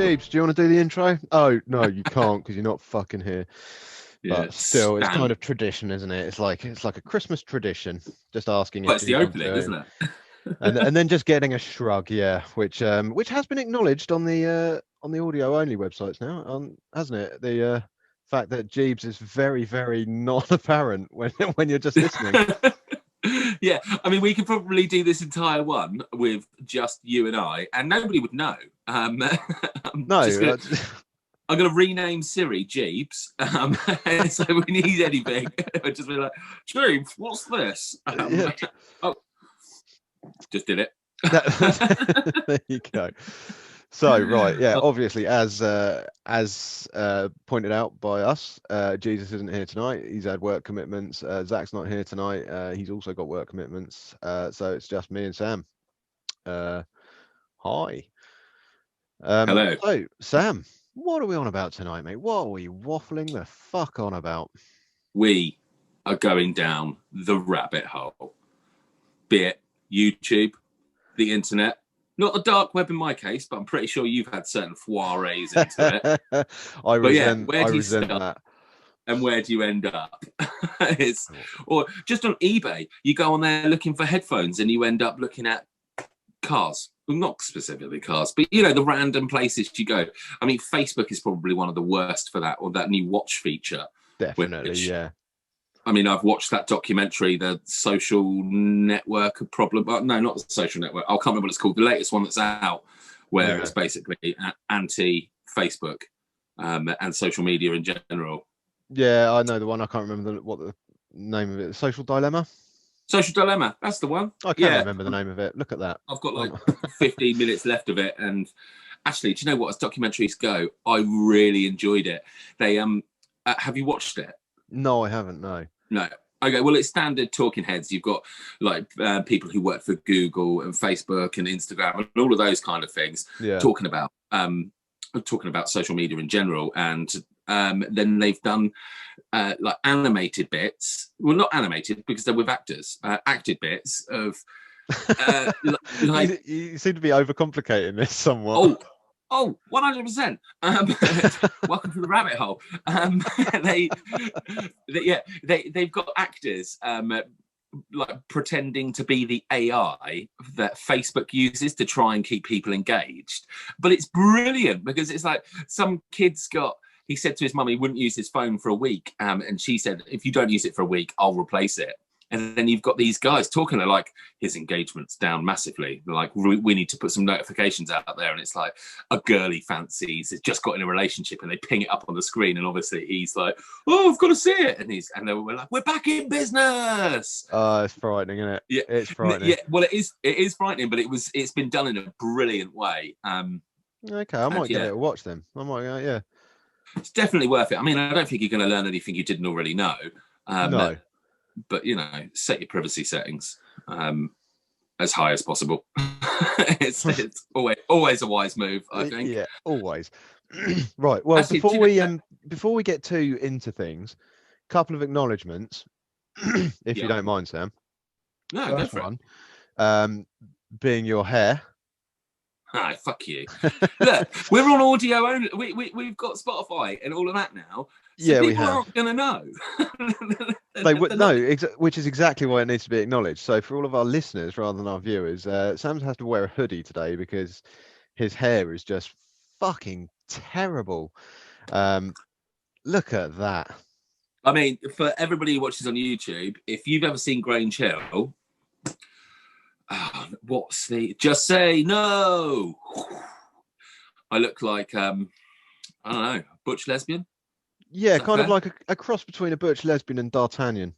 Jeeves, do you want to do the intro? Oh, no, you can't because you're not fucking here. Yeah, But still, it's kind stand. of tradition, isn't it? It's like a Christmas tradition, just asking Well, if it's the Jeeves wants opening, to, isn't it? and then just getting a shrug, yeah, which has been acknowledged on the audio only websites now, hasn't it? The fact that Jeeves is very, very not apparent when when you're just listening. Yeah, I mean, we could probably do this entire one with just you and I, and nobody would know. No, I'm gonna rename Siri Jeeves. So we need anything, I'd just be like, Jeeves, what's this? yeah, Oh, just did it. there you go. So right, yeah, Oh, obviously, as pointed out by us, Jesus isn't here tonight. He's had work commitments. Zach's not here tonight. He's also got work commitments. So it's just me and Sam. Hi. hello. So Sam, what are we on about tonight, mate? What are we waffling the fuck on about? We are going down the rabbit hole. Be it YouTube, the internet, not the dark web in my case, but I'm pretty sure you've had certain forays into it. I But yeah, resent where do you resent start that. and where do you end up? Or just on eBay, you go on there looking for headphones and you end up looking at cars. Well, not specifically cars, but you know, the random places you go. I mean, Facebook is probably one of the worst for that, or that new watch feature. Definitely, Which, yeah. I mean, I've watched that documentary, The Social Network of Problem. No, not The Social Network. I can't remember what it's called. The latest one that's out, where Yeah. it's basically anti-Facebook and social media in general. Yeah, I know the one. I can't remember what the name of it. Social Dilemma. Social Dilemma, that's the one. I can Yeah, remember the name of it. Look at that. I've got like 15 minutes left of it, and actually, do you know what? As documentaries go, I really enjoyed it. They have you watched it? No, I haven't. No. No. Okay, well, it's standard talking heads. You've got like people who work for Google and Facebook and Instagram and all of those kind of things, Yeah. talking about social media in general. And then they've done like animated bits. Well, not animated because they're with actors. Acted bits of like you seem to be overcomplicating this somewhat. Oh, 100%. Welcome to the rabbit hole. They've got actors like pretending to be the AI that Facebook uses to try and keep people engaged. But it's brilliant because it's like some kid's got. He said to his mum he wouldn't use his phone for a week, and she said, "If you don't use it for a week, I'll replace it." And then you've got these guys talking like his engagement's down massively. They're like, we need to put some notifications out there. And it's like a girl he fancies has just got in a relationship and they ping it up on the screen. And obviously he's like, oh, I've got to see it. And then we're like, we're back in business. Oh, it's frightening, isn't it? Yeah, it's frightening. Yeah, well, it is frightening, but it's been done in a brilliant way. Okay, I might give it a watch then. I might, yeah. It's definitely worth it. I mean, I don't think you're going to learn anything you didn't already know. No. But you know, set your privacy settings as high as possible. it's always a wise move, I think. Yeah, always. Right. Well, actually, before we get too into things, a couple of acknowledgements, if you don't mind, Sam. No, first go for it. Being your hair. Hi, fuck you. Look, we're on audio only. We've got Spotify and all of that now. So yeah, people aren't going to know. They would no, which is exactly why it needs to be acknowledged. So for all of our listeners rather than our viewers, Sam has to wear a hoodie today because his hair is just fucking terrible. Look at that. I mean, for everybody who watches on YouTube, if you've ever seen Grange Hill, what's the just say no? I look like I don't know, butch lesbian. Yeah, kind of like a cross between a butch lesbian and D'Artagnan.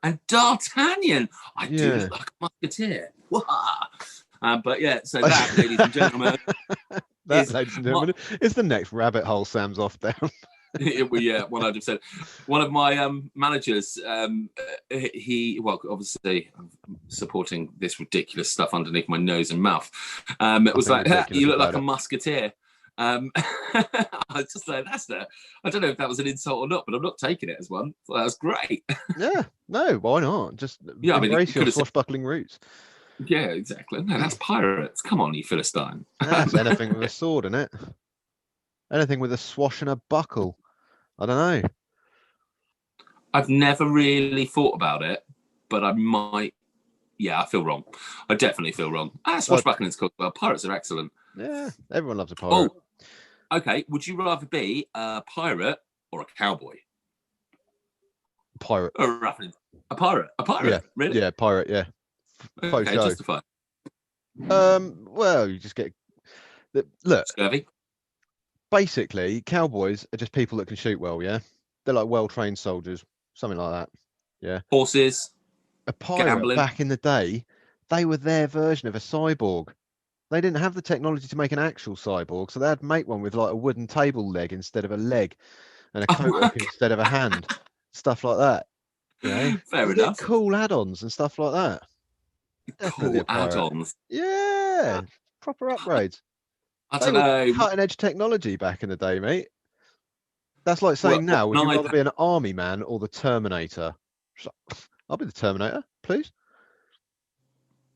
And D'Artagnan, I do look like a musketeer. But yeah, so that, ladies and gentlemen, ladies and gentlemen, is the next rabbit hole Sam's off down. Yeah, 100%. One of my managers, obviously I'm supporting this ridiculous stuff underneath my nose and mouth. It was like, you look like a musketeer. I was just like, I don't know if that was an insult or not, but I'm not taking it as one. So that was great. Yeah, no, why not? Just embrace your swashbuckling roots. Yeah, exactly. No, that's pirates. Come on, you Philistine. That's anything with a sword in it. Anything with a swash and a buckle. I don't know. I've never really thought about it, but I might. Yeah, I feel wrong. I definitely feel wrong. Swashbuckling's cool. Well, pirates are excellent. Yeah, everyone loves a pirate. Oh, okay. Would you rather be a pirate or a cowboy? Pirate. A pirate. A pirate. Yeah. Really? Yeah, pirate. Yeah. Okay, justify. Well, you just get look. Scurvy. Basically, cowboys are just people that can shoot well. Yeah, they're like well-trained soldiers, something like that. Yeah. Horses. A pirate Gambling. back in the day, they were their version of a cyborg. They didn't have the technology to make an actual cyborg, so they'd make one with like a wooden table leg instead of a leg, and a coat hook instead of a hand, stuff like that. You know, Fair enough. Cool add-ons and stuff like that. Definitely cool add-ons. Yeah, proper upgrades. I don't know. Cutting-edge technology back in the day, mate. That's like saying now, would you rather be an army man or the Terminator? I'll be the Terminator, please.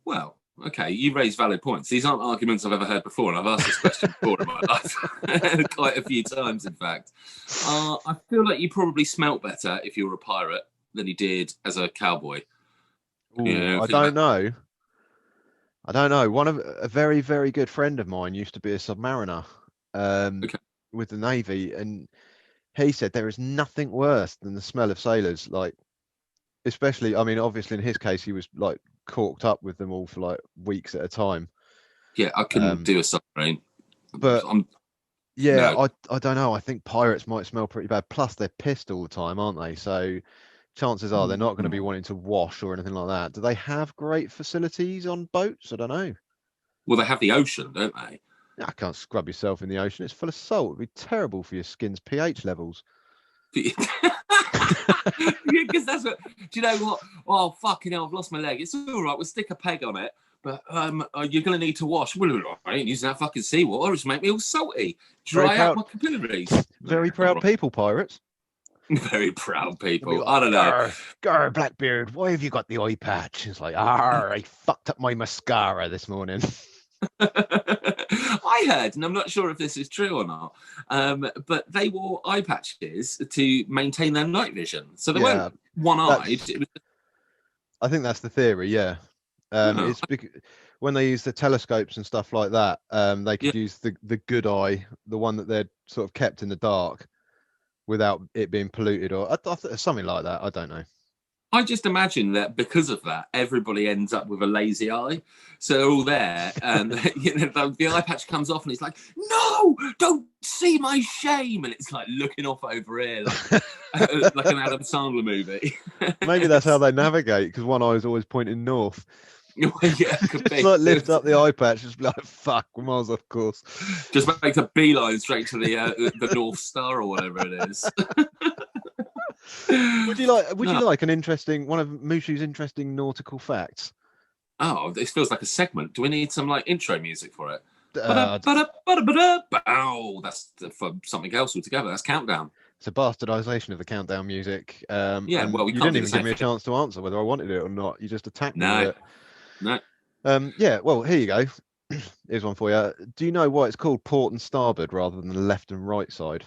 Well, okay, you raise valid points. These aren't arguments I've ever heard before, and I've asked this question before in my life, quite a few times, in fact. I feel like you probably smelt better if you were a pirate than you did as a cowboy. Ooh, I don't know. I don't know. A very, very good friend of mine used to be a submariner with the Navy, and he said there is nothing worse than the smell of sailors. Like, especially, I mean, obviously in his case, he was like corked up with them all for like weeks at a time. Yeah, I couldn't do a submarine. But I don't know. I think pirates might smell pretty bad. Plus, they're pissed all the time, aren't they? So chances are they're not going to be wanting to wash or anything like that. Do they have great facilities on boats? I don't know. Well, they have the ocean, don't they? I can't scrub yourself in the ocean. It's full of salt. It'd be terrible for your skin's pH levels. Because that's what. Do you know what? Oh, fucking hell! I've lost my leg. It's all right. We'll stick a peg on it. But you're going to need to wash. Well, I ain't using that fucking seawater. It's make me all salty. Dry out my capillaries. Very proud people, pirates. Very proud people. I don't know. Grr, Blackbeard, why have you got the eye patch? It's like, I fucked up my mascara this morning. I heard, and I'm not sure if this is true or not, but they wore eye patches to maintain their night vision. So they weren't one-eyed. I think that's the theory, yeah. It's because when they use the telescopes and stuff like that, they could use the good eye, the one that they're sort of kept in the dark without it being polluted or something like that. I don't know. I just imagine that because of that, everybody ends up with a lazy eye. So they're all there, and the eye patch comes off, and it's like, "No, don't see my shame!" And it's like looking off over here, like an Adam Sandler movie. Maybe that's how they navigate, because one eye is always pointing north. Yeah, could be. Like lift up the eye patch, just be like, "Fuck, we're miles off course." Just makes a beeline straight to the North Star or whatever it is. Would you like an interesting one of Mushu's interesting nautical facts? Oh, this feels like a segment. Do we need some like intro music for it? That's for something else altogether. That's Countdown. It's a bastardization of the Countdown music. Well, you didn't even give me a chance to answer whether I wanted it or not. You just attacked me with it. No. Well, here you go. Here's one for you. Do you know why it's called port and starboard rather than the left and right side?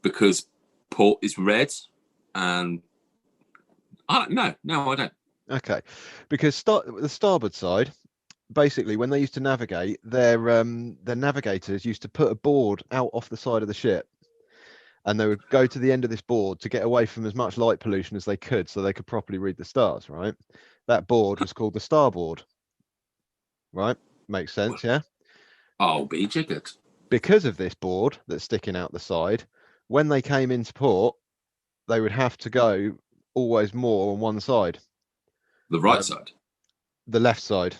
Because port is red, and I don't. Okay, because the starboard side, basically, when they used to navigate, their navigators used to put a board out off the side of the ship, and they would go to the end of this board to get away from as much light pollution as they could, so they could properly read the stars. Right, that board was called the starboard. Right, makes sense, yeah. I'll be jiggered. Because of this board that's sticking out the side, when they came into port, they would have to go always more on one side. The right side? The left side,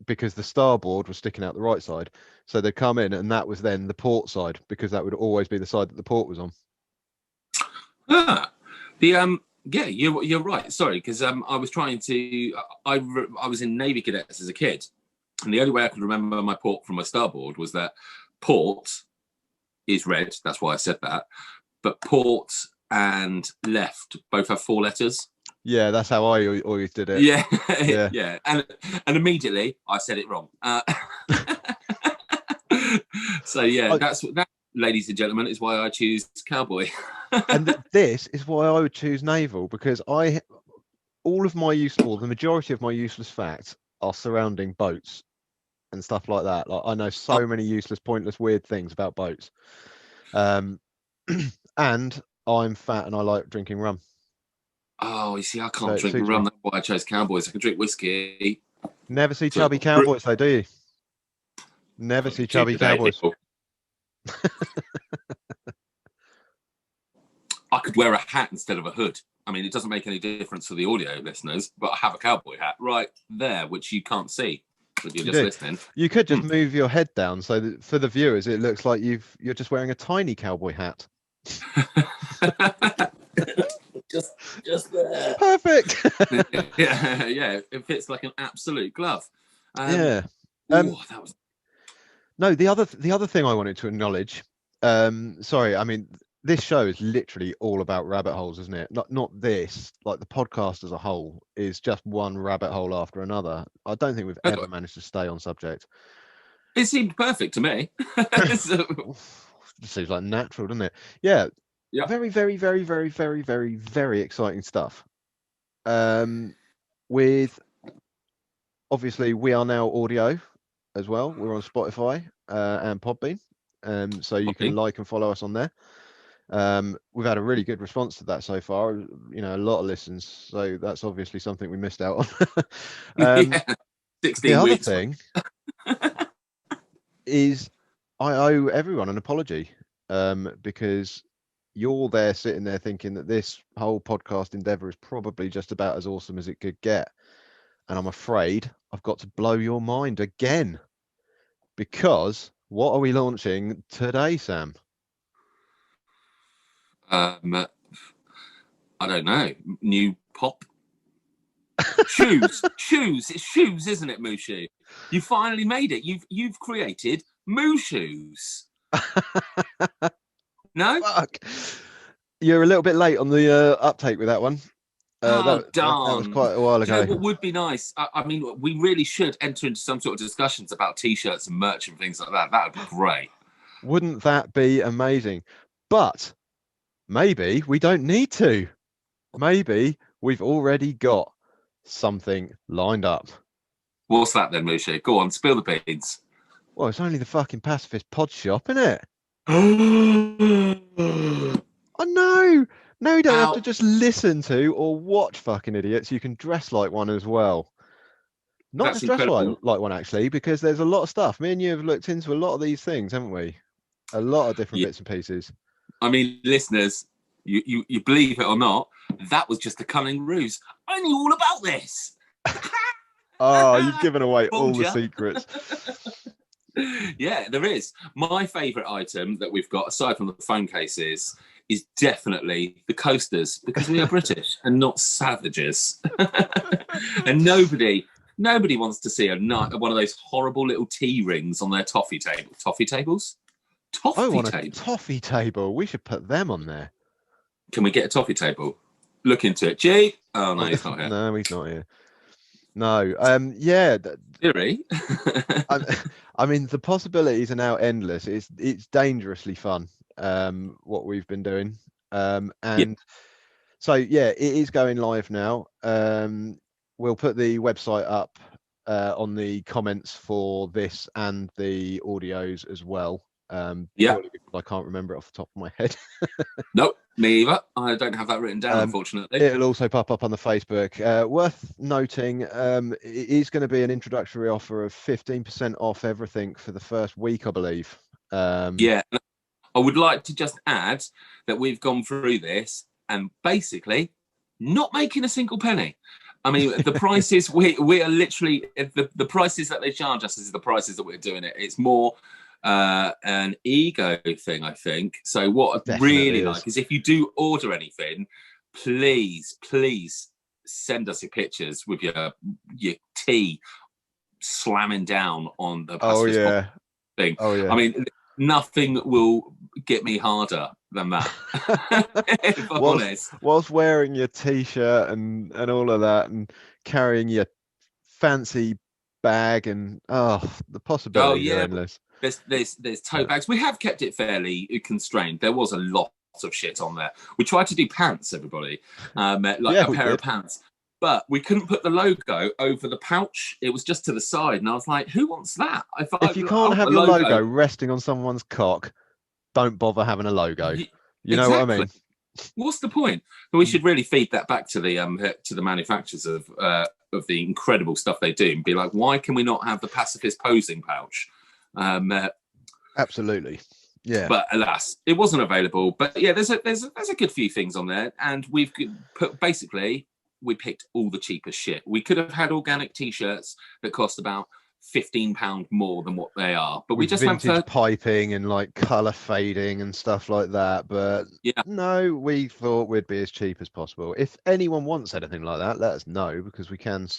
because the starboard was sticking out the right side. So they'd come in, and that was then the port side, because that would always be the side that the port was on. You're right. Sorry, because I was trying to. I was in Navy cadets as a kid, and the only way I could remember my port from my starboard was that port is red. That's why I said that. But port and left both have 4 letters. Yeah, that's how I always did it. Yeah. And immediately I said it wrong. So yeah, that, ladies and gentlemen, is why I choose cowboy. And this is why I would choose naval, because the majority of my useless facts are surrounding boats and stuff like that. Like, I know so many useless, pointless, weird things about boats. And I'm fat and I like drinking rum. Oh, you see, I can't drink rum. That's why I chose cowboys. I can drink whiskey. Never see chubby cowboys, though, do you? Never see chubby cowboys. I could wear a hat instead of a hood. I mean, it doesn't make any difference for the audio listeners, but I have a cowboy hat right there, which you can't see when you're just listening. You could just move your head down so that for the viewers, it looks like you're just wearing a tiny cowboy hat. just there. Perfect. yeah, it fits like an absolute glove. That was. No, the other thing I wanted to acknowledge. Sorry, I mean, this show is literally all about rabbit holes, isn't it? Not this. Like, the podcast as a whole is just one rabbit hole after another. I don't think we've ever managed to stay on subject. It seemed perfect to me. It seems like natural, doesn't it? Yeah. Yeah. Very, very, very, very, very, very, very exciting stuff. With obviously we are now audio as well. We're on Spotify and Podbean. So you can like and follow us on there. We've had a really good response to that so far. You know, a lot of listens. So that's obviously something we missed out on. 16 the other weeks. thing is I owe everyone an apology because you're there sitting there thinking that this whole podcast endeavor is probably just about as awesome as it could get. And I'm afraid I've got to blow your mind again, because what are we launching today, Sam? I don't know. New pop. Shoes. It's shoes, isn't it, Mushu? You finally made it. You've created Mushoos. No? Fuck. You're a little bit late on the uptake with that one. Darn. That was quite a while ago. You know what would be nice? I mean, we really should enter into some sort of discussions about T-shirts and merch and things like that. That would be great. Wouldn't that be amazing? But maybe we don't need to. Maybe we've already got something lined up. What's that then, Mushu? Go on, spill the beans. Well, it's only the fucking Pacifist pod shop, isn't it? I know. No, you don't have to just listen to or watch fucking idiots. You can dress like one as well. Not just dress like one, actually, because there's a lot of stuff. Me and you have looked into a lot of these things, haven't we? A lot of different bits and pieces. I mean, listeners, you believe it or not, that was just a cunning ruse. I knew all about this. Oh, you've given away all the secrets. Yeah, there is. My favourite item that we've got, aside from the phone cases, is definitely the coasters, because we are British and not savages. And nobody wants to see one of those horrible little tea rings on their toffee table. Toffee tables? I want a toffee table. We should put them on there. Can we get a toffee table? Look into it. G. Oh no, he's not here. No, he's not here. No. Yeah. Theory. I mean, the possibilities are now endless. It's dangerously fun. What we've been doing. So yeah, it is going live now. We'll put the website up on the comments for this and the audios as well. I can't remember it off the top of my head. Nope, me either. I don't have that written down, unfortunately. It'll also pop up on the Facebook. Worth noting, it is going to be an introductory offer of 15% off everything for the first week, I believe. Yeah, I would like to just add that we've gone through this and basically not making a single penny. I mean, the prices we are literally the prices that they charge us is the prices that we're doing it. It's more an ego thing, I think. So what I really like is if you do order anything, please send us your pictures with your tea slamming down on the Pacifist thing. Oh yeah. I mean, nothing will get me harder than that. If I'm honest. Whilst wearing your t-shirt and all of that and carrying your fancy bag, and the Oh possibilities are yeah, endless. there's tote bags. We have kept it fairly constrained. There was a lot of shit on there. We tried to do pants, everybody, like Yeah, a we pair of did. pants, but we couldn't put the logo over the pouch. It was just to the side, and I was like, who wants that? If I If you can't want have a your logo, logo resting on someone's cock, don't bother having a logo. You know what I exactly. mean? What's the point? But we should really feed that back to the manufacturers of the incredible stuff they do, and be like, why can we not have the pacifist posing pouch? Absolutely. Yeah. But alas, it wasn't available. But yeah, there's a good few things on there, and we've put basically we picked all the cheapest shit. We could have had organic t-shirts that cost about £15 more than what they are, but we With just went vintage for piping and like color fading and stuff like that. But yeah. no, we thought we'd be as cheap as possible. If anyone wants anything like that, let us know, because we can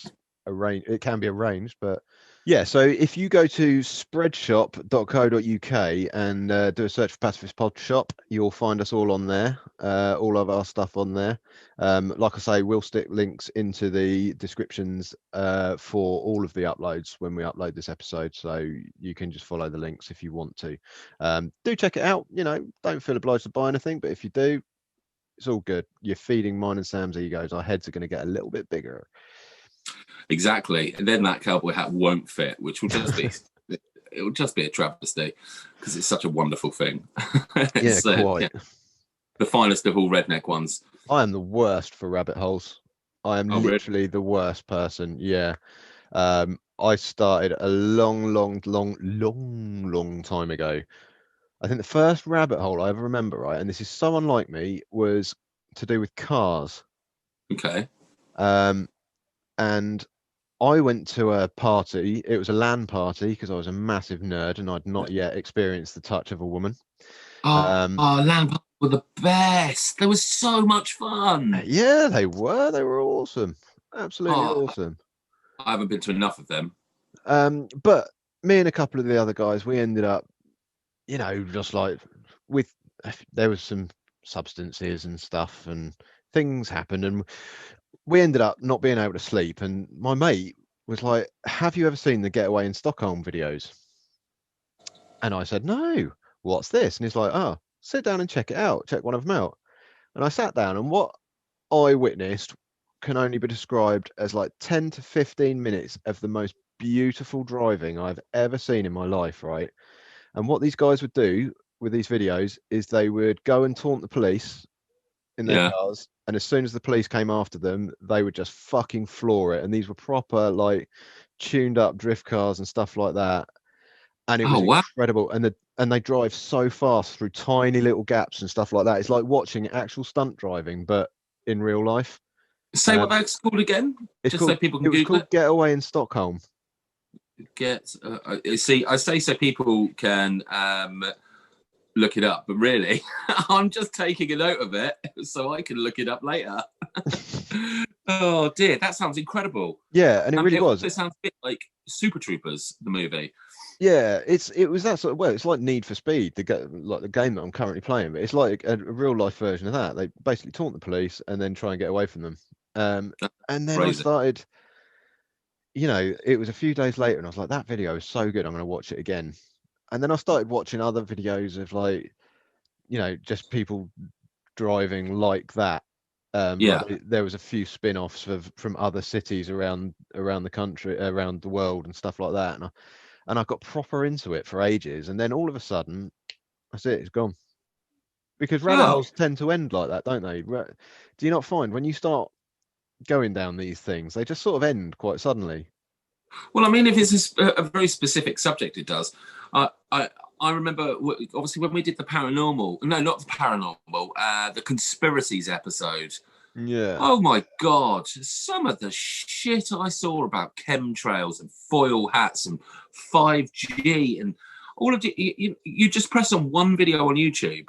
arrange. It can be arranged. But yeah, so if you go to spreadshop.co.uk and do a search for Pacifist Pod Shop, you'll find us all on there. All of our stuff on there. Like I say, we'll stick links into the descriptions for all of the uploads when we upload this episode, so you can just follow the links if you want to. Do check it out. Don't feel obliged to buy anything, but if you do, it's all good. You're feeding mine and Sam's egos. Our heads are going to get a little bit bigger. Exactly. And then that cowboy hat won't fit, which will just be it will just be a travesty, because it's such a wonderful thing. Yeah, quite. The finest of all redneck ones. I am the worst for rabbit holes. I am Really? literally the worst person. Yeah. I started a long time ago. I think the first rabbit hole I ever remember, right, and this is so unlike me, was to do with cars. Okay. And I went to a party. It was a LAN party because I was a massive nerd and I'd not yet experienced the touch of a woman. Land were the best. They were so much fun. Yeah, they were. They were awesome. Absolutely Oh, awesome. I haven't been to enough of them. But me and a couple of the other guys, we ended up, just like with there was some substances and stuff and things happened, and we ended up not being able to sleep. And my mate was like, have you ever seen the Getaway in Stockholm videos? And I said, no. What's this? And he's like, oh, sit down and check it out. Check one of them out. And I sat down, and what I witnessed can only be described as like 10 to 15 minutes of the most beautiful driving I've ever seen in my life, right? And what these guys would do with these videos is they would go and taunt the police in their cars, and as soon as the police came after them, they would just fucking floor it. And these were proper like tuned up drift cars and stuff like that, and it was Wow. incredible. And they drive so fast through tiny little gaps and stuff like that. It's like watching actual stunt driving, but in real life. Say what that's called again, just so people can It was Google called it. Getaway in Stockholm. See, I say so people can look it up, but really, I'm just taking a note of it so I can look it up later. Oh dear, that sounds incredible. Yeah, and it really was. It sounds a bit like Super Troopers, the movie. Yeah, it was that sort of, well, it's like Need for Speed, like the game that I'm currently playing, but it's like a real life version of that. They basically taunt the police and then try and get away from them. And then I started, it was a few days later, and I was like, that video is so good, I'm going to watch it again. And then I started watching other videos of like, just people driving like that. Like there was a few spin-offs from other cities around the country, around the world, and stuff like that. And I got proper into it for ages, and then all of a sudden, that's it. It's gone. Because rabbit holes tend to end like that, don't they? Do you not find when you start going down these things, they just sort of end quite suddenly? Well, I mean, if it's a very specific subject, it does. I remember, obviously, when we did the paranormal, no, not the paranormal, the conspiracies episode. Yeah. Oh my God, some of the shit I saw about chemtrails and foil hats and 5G and all of you just press on one video on YouTube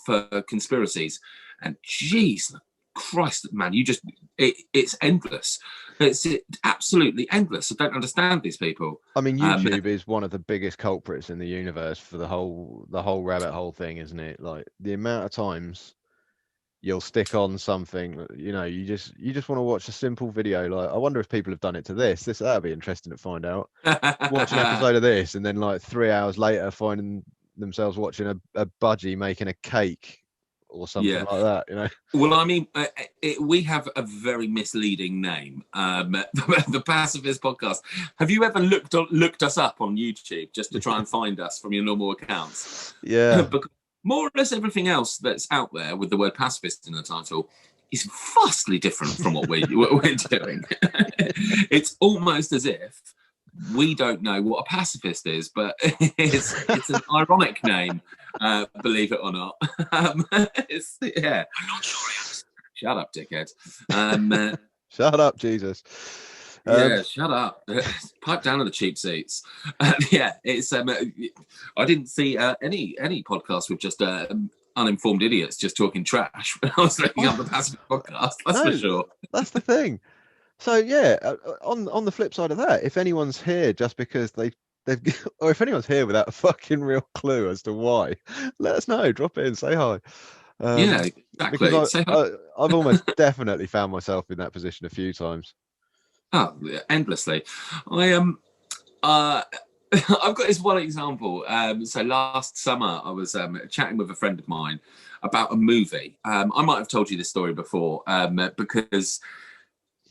for conspiracies, and geez Christ, man, it's endless. It's absolutely endless. I don't understand these people. I mean, YouTube is one of the biggest culprits in the universe for the whole rabbit hole thing, isn't it? Like the amount of times you'll stick on something, you know, you just want to watch a simple video. Like, I wonder if people have done it to this. That'll be interesting to find out. Watch an episode of this, and then like 3 hours later, finding themselves watching a budgie making a cake or something like that. You know. Well, I mean, we have a very misleading name, the Pacifist Podcast. Have you ever looked us up on YouTube just to try and find us from your normal accounts? Yeah. Because more or less everything else that's out there with the word pacifist in the title is vastly different from what we're doing. It's almost as if we don't know what a pacifist is, but it's an ironic name, believe it or not. I'm not sure I understand. Shut up, dickhead. Shut up, Jesus. Yeah, shut up. Pipe down to the cheap seats. Yeah, it's. I didn't see any podcast with just uninformed idiots just talking trash when I was looking up the Pacifist Podcast. That's for sure. That's the thing. So yeah, on the flip side of that, if anyone's here just because they've or if anyone's here without a fucking real clue as to why, let us know. Drop in, say hi. Yeah, exactly. Because I've almost definitely found myself in that position a few times. Oh, endlessly. I've got this one example. So last summer, I was chatting with a friend of mine about a movie. I might have told you this story before, because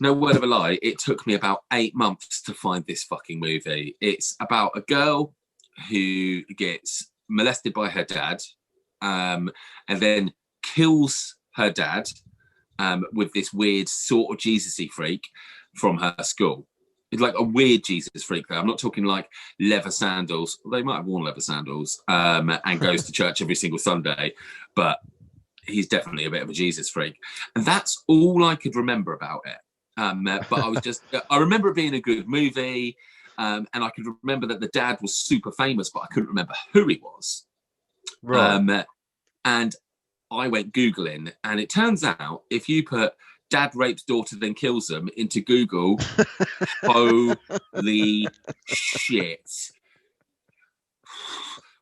no word of a lie, it took me about 8 months to find this fucking movie. It's about a girl who gets molested by her dad, and then kills her dad with this weird sort of Jesus-y freak from her school. It's like a weird Jesus freak, though. I'm not talking like leather sandals. They might have worn leather sandals and goes to church every single Sunday, but he's definitely a bit of a Jesus freak. And that's all I could remember about it. But I remember it being a good movie, and I could remember that the dad was super famous, but I couldn't remember who he was. Right. And I went Googling, and it turns out if you put dad rapes daughter then kills them into Google, holy shit.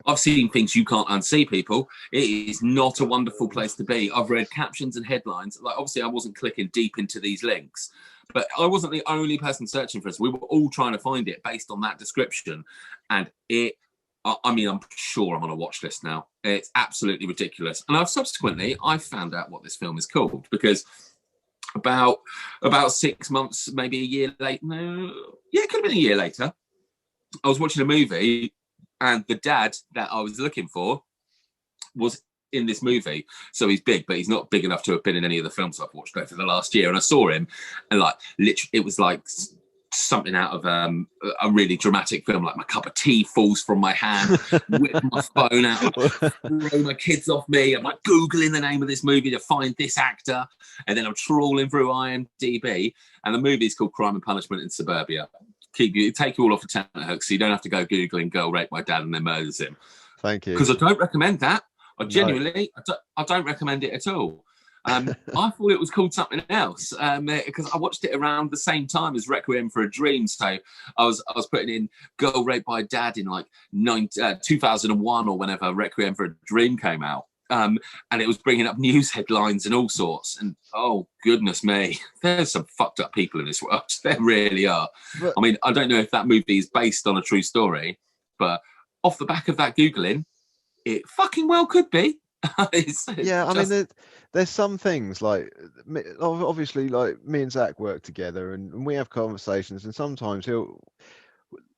I've seen things you can't unsee, people. It is not a wonderful place to be. I've read captions and headlines. Like, obviously, I wasn't clicking deep into these links, but I wasn't the only person searching for this. We were all trying to find it based on that description. And I mean, I'm sure I'm on a watch list now. It's absolutely ridiculous. And I found out what this film is called because about 6 months, maybe a year later. No, yeah, it could have been a year later. I was watching a movie, and the dad that I was looking for was in this movie. So he's big, but he's not big enough to have been in any of the films I've watched over the last year. And I saw him, and like literally, it was like something out of a really dramatic film. Like my cup of tea falls from my hand, whip my phone out, throw my kids off me. I'm like Googling the name of this movie to find this actor, and then I'm trawling through IMDb, and the movie is called Crime and Punishment in Suburbia. Take you all off a tenterhooks, so you don't have to go Googling girl raped my dad and then murders him. Thank you. Because I don't recommend that. I genuinely, I don't recommend it at all. I thought it was called something else because I watched it around the same time as Requiem for a Dream. So I was putting in girl raped by dad in like 2001 or whenever Requiem for a Dream came out. And it was bringing up news headlines and all sorts. And oh, goodness me, there's some fucked up people in this world. There really are. But, I mean, I don't know if that movie is based on a true story, but off the back of that Googling, it fucking well could be. Yeah, I mean, there's some things like, obviously, like me and Zach work together and we have conversations, and sometimes he'll,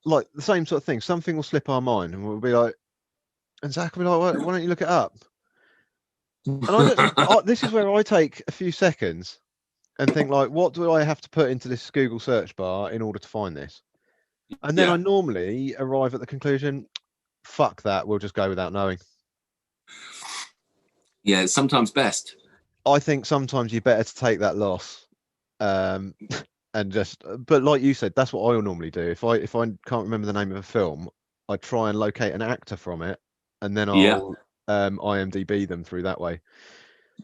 like the same sort of thing, something will slip our mind and we'll be like, and Zach will be like, why don't you look it up? And this is where I take a few seconds and think like, what do I have to put into this Google search bar in order to find this? And then I normally arrive at the conclusion, fuck that, we'll just go without knowing. Yeah, it's sometimes best. I think sometimes you're better to take that loss. And just, but like you said, that's what I normally do. If I can't remember the name of a film, I try and locate an actor from it, and then I'll IMDb them through that way.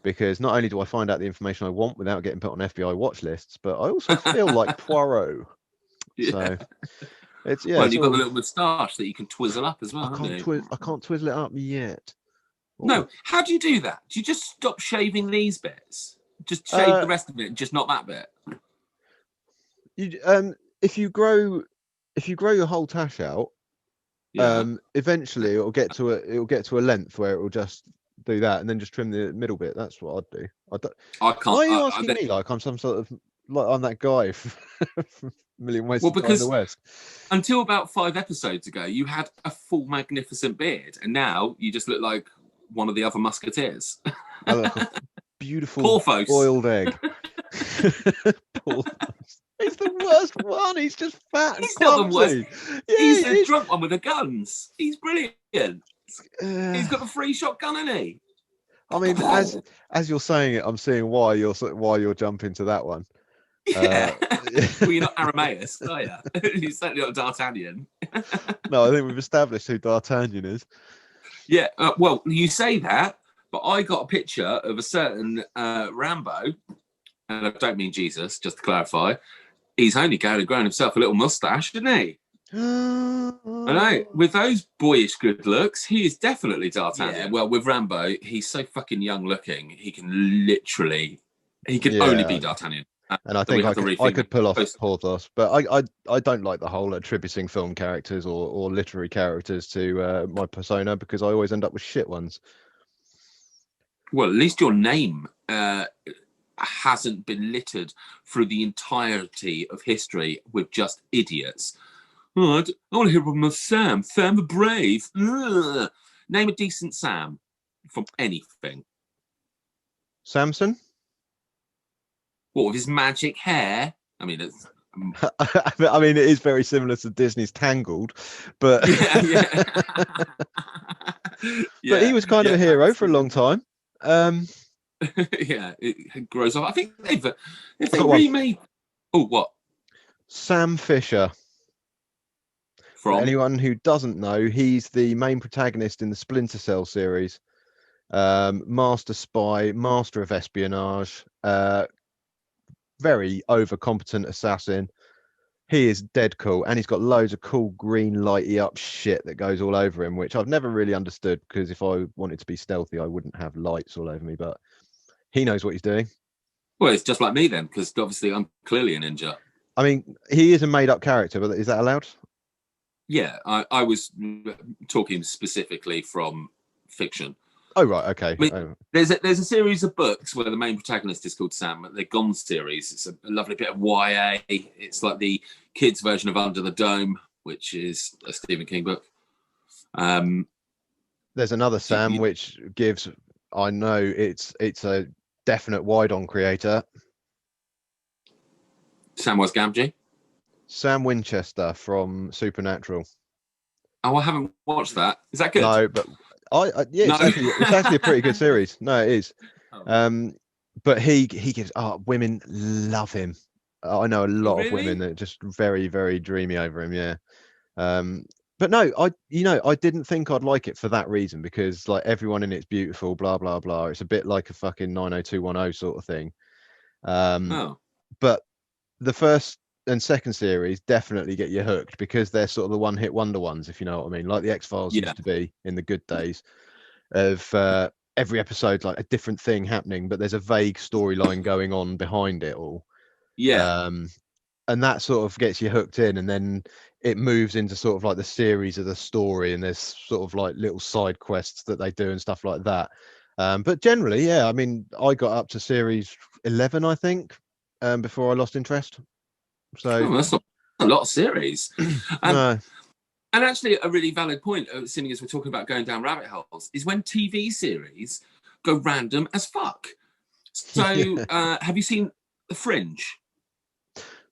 Because not only do I find out the information I want without getting put on FBI watch lists, but I also feel like Poirot. Yeah. So it's Well, you've got a little moustache that you can twizzle up as well. I can't twizzle it up yet. No, how do you do that? Do you just stop shaving these bits? Just shave the rest of it, just not that bit? If you grow your whole tash out, eventually it'll get to a length where it will just do that, and then just trim the middle bit. That's what I'd do. I can't. Why are you asking me like I'm some sort of like I'm that guy from Million Ways to Die in the West? Until about 5 episodes ago, you had a full magnificent beard, and now you just look like one of the other musketeers. I look like a beautiful boiled egg. He's the worst one. He's just fat and He's clumsy. not the worst. Yeah, he's the drunk one with the guns. He's brilliant. He's got the free shotgun, hasn't he? I mean, as you're saying it, I'm seeing why you're jumping to that one. Yeah. Well, you're not Arameus, are you? You're certainly not D'Artagnan. No, I think we've established who D'Artagnan is. Yeah. Well, you say that, but I got a picture of a certain Rambo, and I don't mean Jesus, just to clarify. He's only grown himself a little mustache, isn't he? I know. With those boyish good looks, he is definitely D'Artagnan. Yeah. Well, with Rambo, he's so fucking young looking. He can only be D'Artagnan. And I think I could pull off Porthos, but I don't like the whole attributing film characters or literary characters to my persona, because I always end up with shit ones. Well, at least your name hasn't been littered through the entirety of history with just idiots. Oh, I want to hear from Sam the Brave. Ugh. Name a decent Sam from anything. Samson? What, with his magic hair? I mean, it's... I mean, it is very similar to Disney's Tangled, but yeah. But he was kind of a hero for a long time. Yeah, it grows off. I think if they remade. Oh, what? Sam Fisher. From For anyone who doesn't know, he's the main protagonist in the Splinter Cell series. Master spy, master of espionage, very overcompetent assassin. He is dead cool, and he's got loads of cool green lighty up shit that goes all over him, which I've never really understood, because if I wanted to be stealthy, I wouldn't have lights all over me, but he knows what he's doing. Well, it's just like me then, because obviously I'm clearly a ninja. I mean, he is a made-up character, but is that allowed? Yeah, I was talking specifically from fiction. Oh, right, okay. I mean, there's a series of books where the main protagonist is called Sam. The Gone series. It's a lovely bit of YA. It's like the kids' version of Under the Dome, which is a Stephen King book. There's another Sam, which gives... I know it's a definite wide-on creator. Samwise Gamgee? Sam Winchester from Supernatural. Oh, I haven't watched that. Is that good? No, but... it's actually a pretty good series. No, it is. But he gives women love him. I know a lot of women that are just very, very dreamy over him. Yeah. But no, I didn't think I'd like it for that reason, because like everyone in it's beautiful, blah blah blah. It's a bit like a fucking 90210 sort of thing. But the first and second series definitely get you hooked, because they're sort of the one-hit wonder ones, if you know what I mean, like the X-Files used to be in the good days of every episode's like a different thing happening, but there's a vague storyline going on behind it all. And that sort of gets you hooked in, and then it moves into sort of like the series of the story, and there's sort of like little side quests that they do and stuff like that. But generally, I mean, I got up to series 11, I think, before I lost interest. So that's not a lot of series. No. And actually, a really valid point, seeing as we're talking about going down rabbit holes, is when TV series go random as fuck. So, have you seen The Fringe?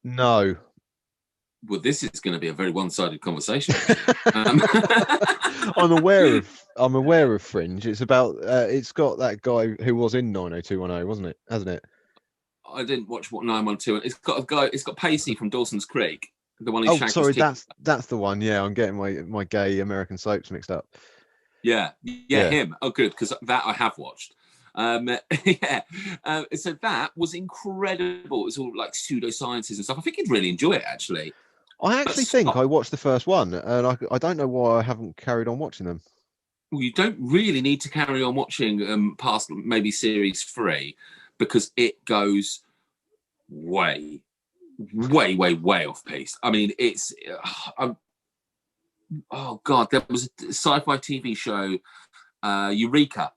No. Well, this is going to be a very one-sided conversation. I'm aware of Fringe. It's about it's got that guy who was in 90210, wasn't it? Hasn't it? I didn't watch what 912. It's got a guy. It's got Pacey from Dawson's Creek, the one who. Oh, sorry, that's the one. Yeah, I'm getting my gay American soaps mixed up. Yeah, him. Oh, good, because that I have watched. So that was incredible. It was all like pseudosciences and stuff. I think you'd really enjoy it, actually. I actually think I watched the first one, and I don't know why I haven't carried on watching them. well, you don't really need to carry on watching past maybe series 3 because it goes way, way off piece. I mean, it's oh god, there was a sci-fi TV show, Eureka.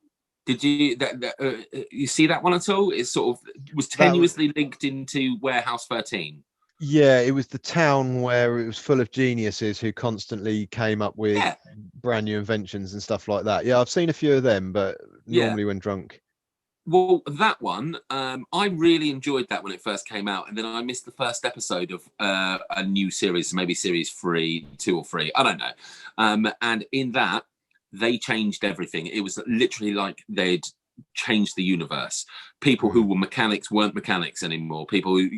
Did you see that one at all? It sort of was tenuously linked into Warehouse 13. Yeah, it was the town where it was full of geniuses who constantly came up with brand new inventions and stuff like that. Yeah, I've seen a few of them, but normally when drunk. Well, that one, I really enjoyed that when it first came out, and then I missed the first episode of a new series, maybe series 2 or 3, I don't know. And in that, they changed everything. It was literally like they'd changed the universe. People who were mechanics weren't mechanics anymore. People who,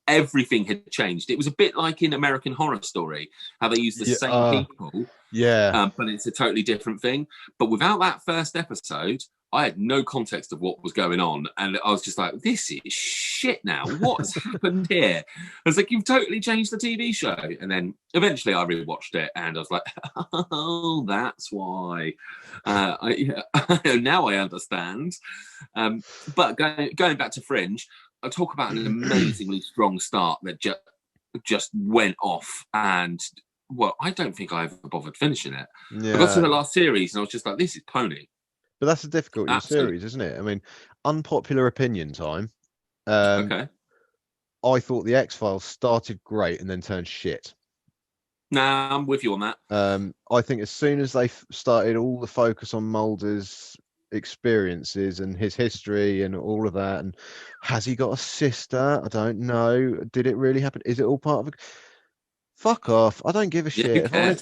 everything had changed. It was a bit like in American Horror Story, how they use the same people. Yeah. But it's a totally different thing. But without that first episode, I had no context of what was going on. And I was just like, this is shit now. What's happened here? I was like, you've totally changed the TV show. And then eventually I rewatched it and I was like, oh, that's why. Now I understand. But going back to Fringe, I talk about an amazingly strong start that just went off. And, well, I don't think I ever bothered finishing it. Yeah. I got to the last series and I was just like, this is pony. But that's the difficulty in series, isn't it? I mean, unpopular opinion time. Okay. I thought the X-Files started great and then turned shit. Nah, I'm with you on that. I think as soon as they started all the focus on Mulder's experiences and his history and all of that, and has he got a sister? I don't know. Did it really happen? Is it all part of a... Fuck off. I don't give a shit. If I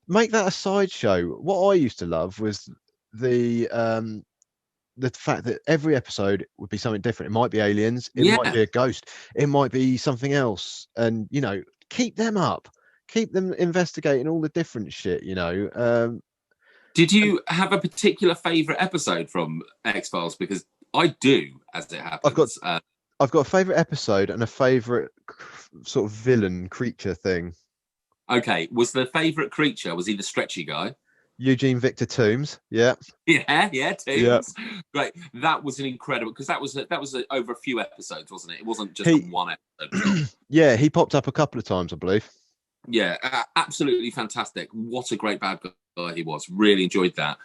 make that a sideshow, what I used to love was the fact that every episode would be something different. It might be aliens, it might be a ghost, it might be something else, and keep them up, keep them investigating all the different shit. Did you have a particular favorite episode from X-Files? Because I do, as it happens. I've got a favorite episode and a favorite sort of villain creature thing. Okay, was the favorite creature, was he the stretchy guy? Eugene Victor Toombs, Toombs. Yeah. Great. That was an incredible, because that was over a few episodes, wasn't it? It wasn't just one episode. Yeah, he popped up a couple of times, I believe. Yeah, absolutely fantastic. What a great bad guy he was. Really enjoyed that.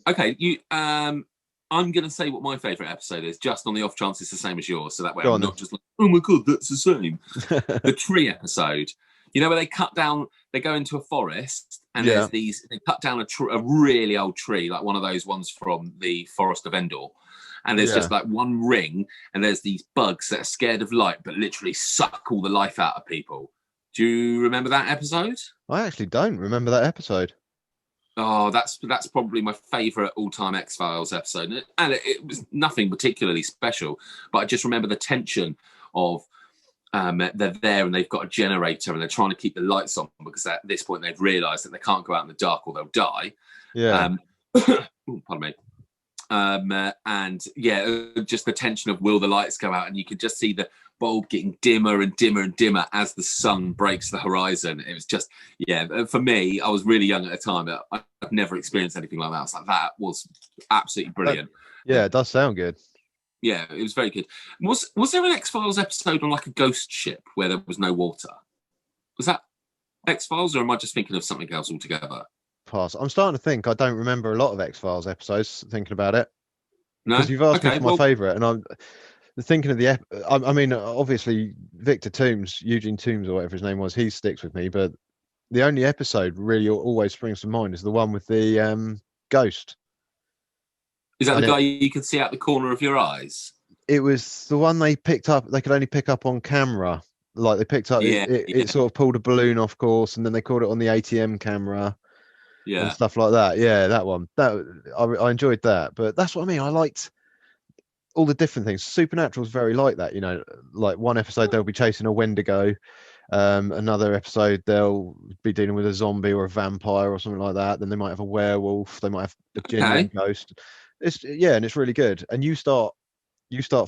Okay, I'm going to say what my favourite episode is, just on the off chance it's the same as yours, so that way I'm not just like, oh my god, that's the same. The tree episode. Where they go into a forest and there's they cut down a really old tree, like one of those ones from the Forest of Endor. And there's just like one ring and there's these bugs that are scared of light, but literally suck all the life out of people. Do you remember that episode? I actually don't remember that episode. Oh, that's probably my favourite all-time X-Files episode. And it was nothing particularly special, but I just remember the tension of they're there and they've got a generator and they're trying to keep the lights on because at this point they've realised that they can't go out in the dark or they'll die. Yeah. Pardon me. And just the tension of will the lights go out, and you could just see the bulb getting dimmer and dimmer and dimmer as the sun breaks the horizon. It was just, for me, I was really young at the time. I've never experienced anything like that. I was like, that was absolutely brilliant. It does sound good. Yeah, it was very good. Was there an X-Files episode on like a ghost ship where there was no water? Was that X-Files, or am I just thinking of something else altogether? Pass. I'm starting to think I don't remember a lot of X-Files episodes, thinking about it. No? Because you've asked me for my favourite, and I'm thinking of I mean, obviously, Victor Toombs, Eugene Toombs, or whatever his name was, he sticks with me, but the only episode really always springs to mind is the one with the ghost. Is that the guy you could see out the corner of your eyes? It was the one they picked up. They could only pick up on camera. Like they picked up, it sort of pulled a balloon off course, and then they caught it on the ATM camera, and stuff like that. Yeah, that one. I enjoyed that. But that's what I mean. I liked all the different things. Supernatural's very like that. Like one episode they'll be chasing a Wendigo, another episode they'll be dealing with a zombie or a vampire or something like that. Then they might have a werewolf. They might have a genuine ghost. And it's really good. And you start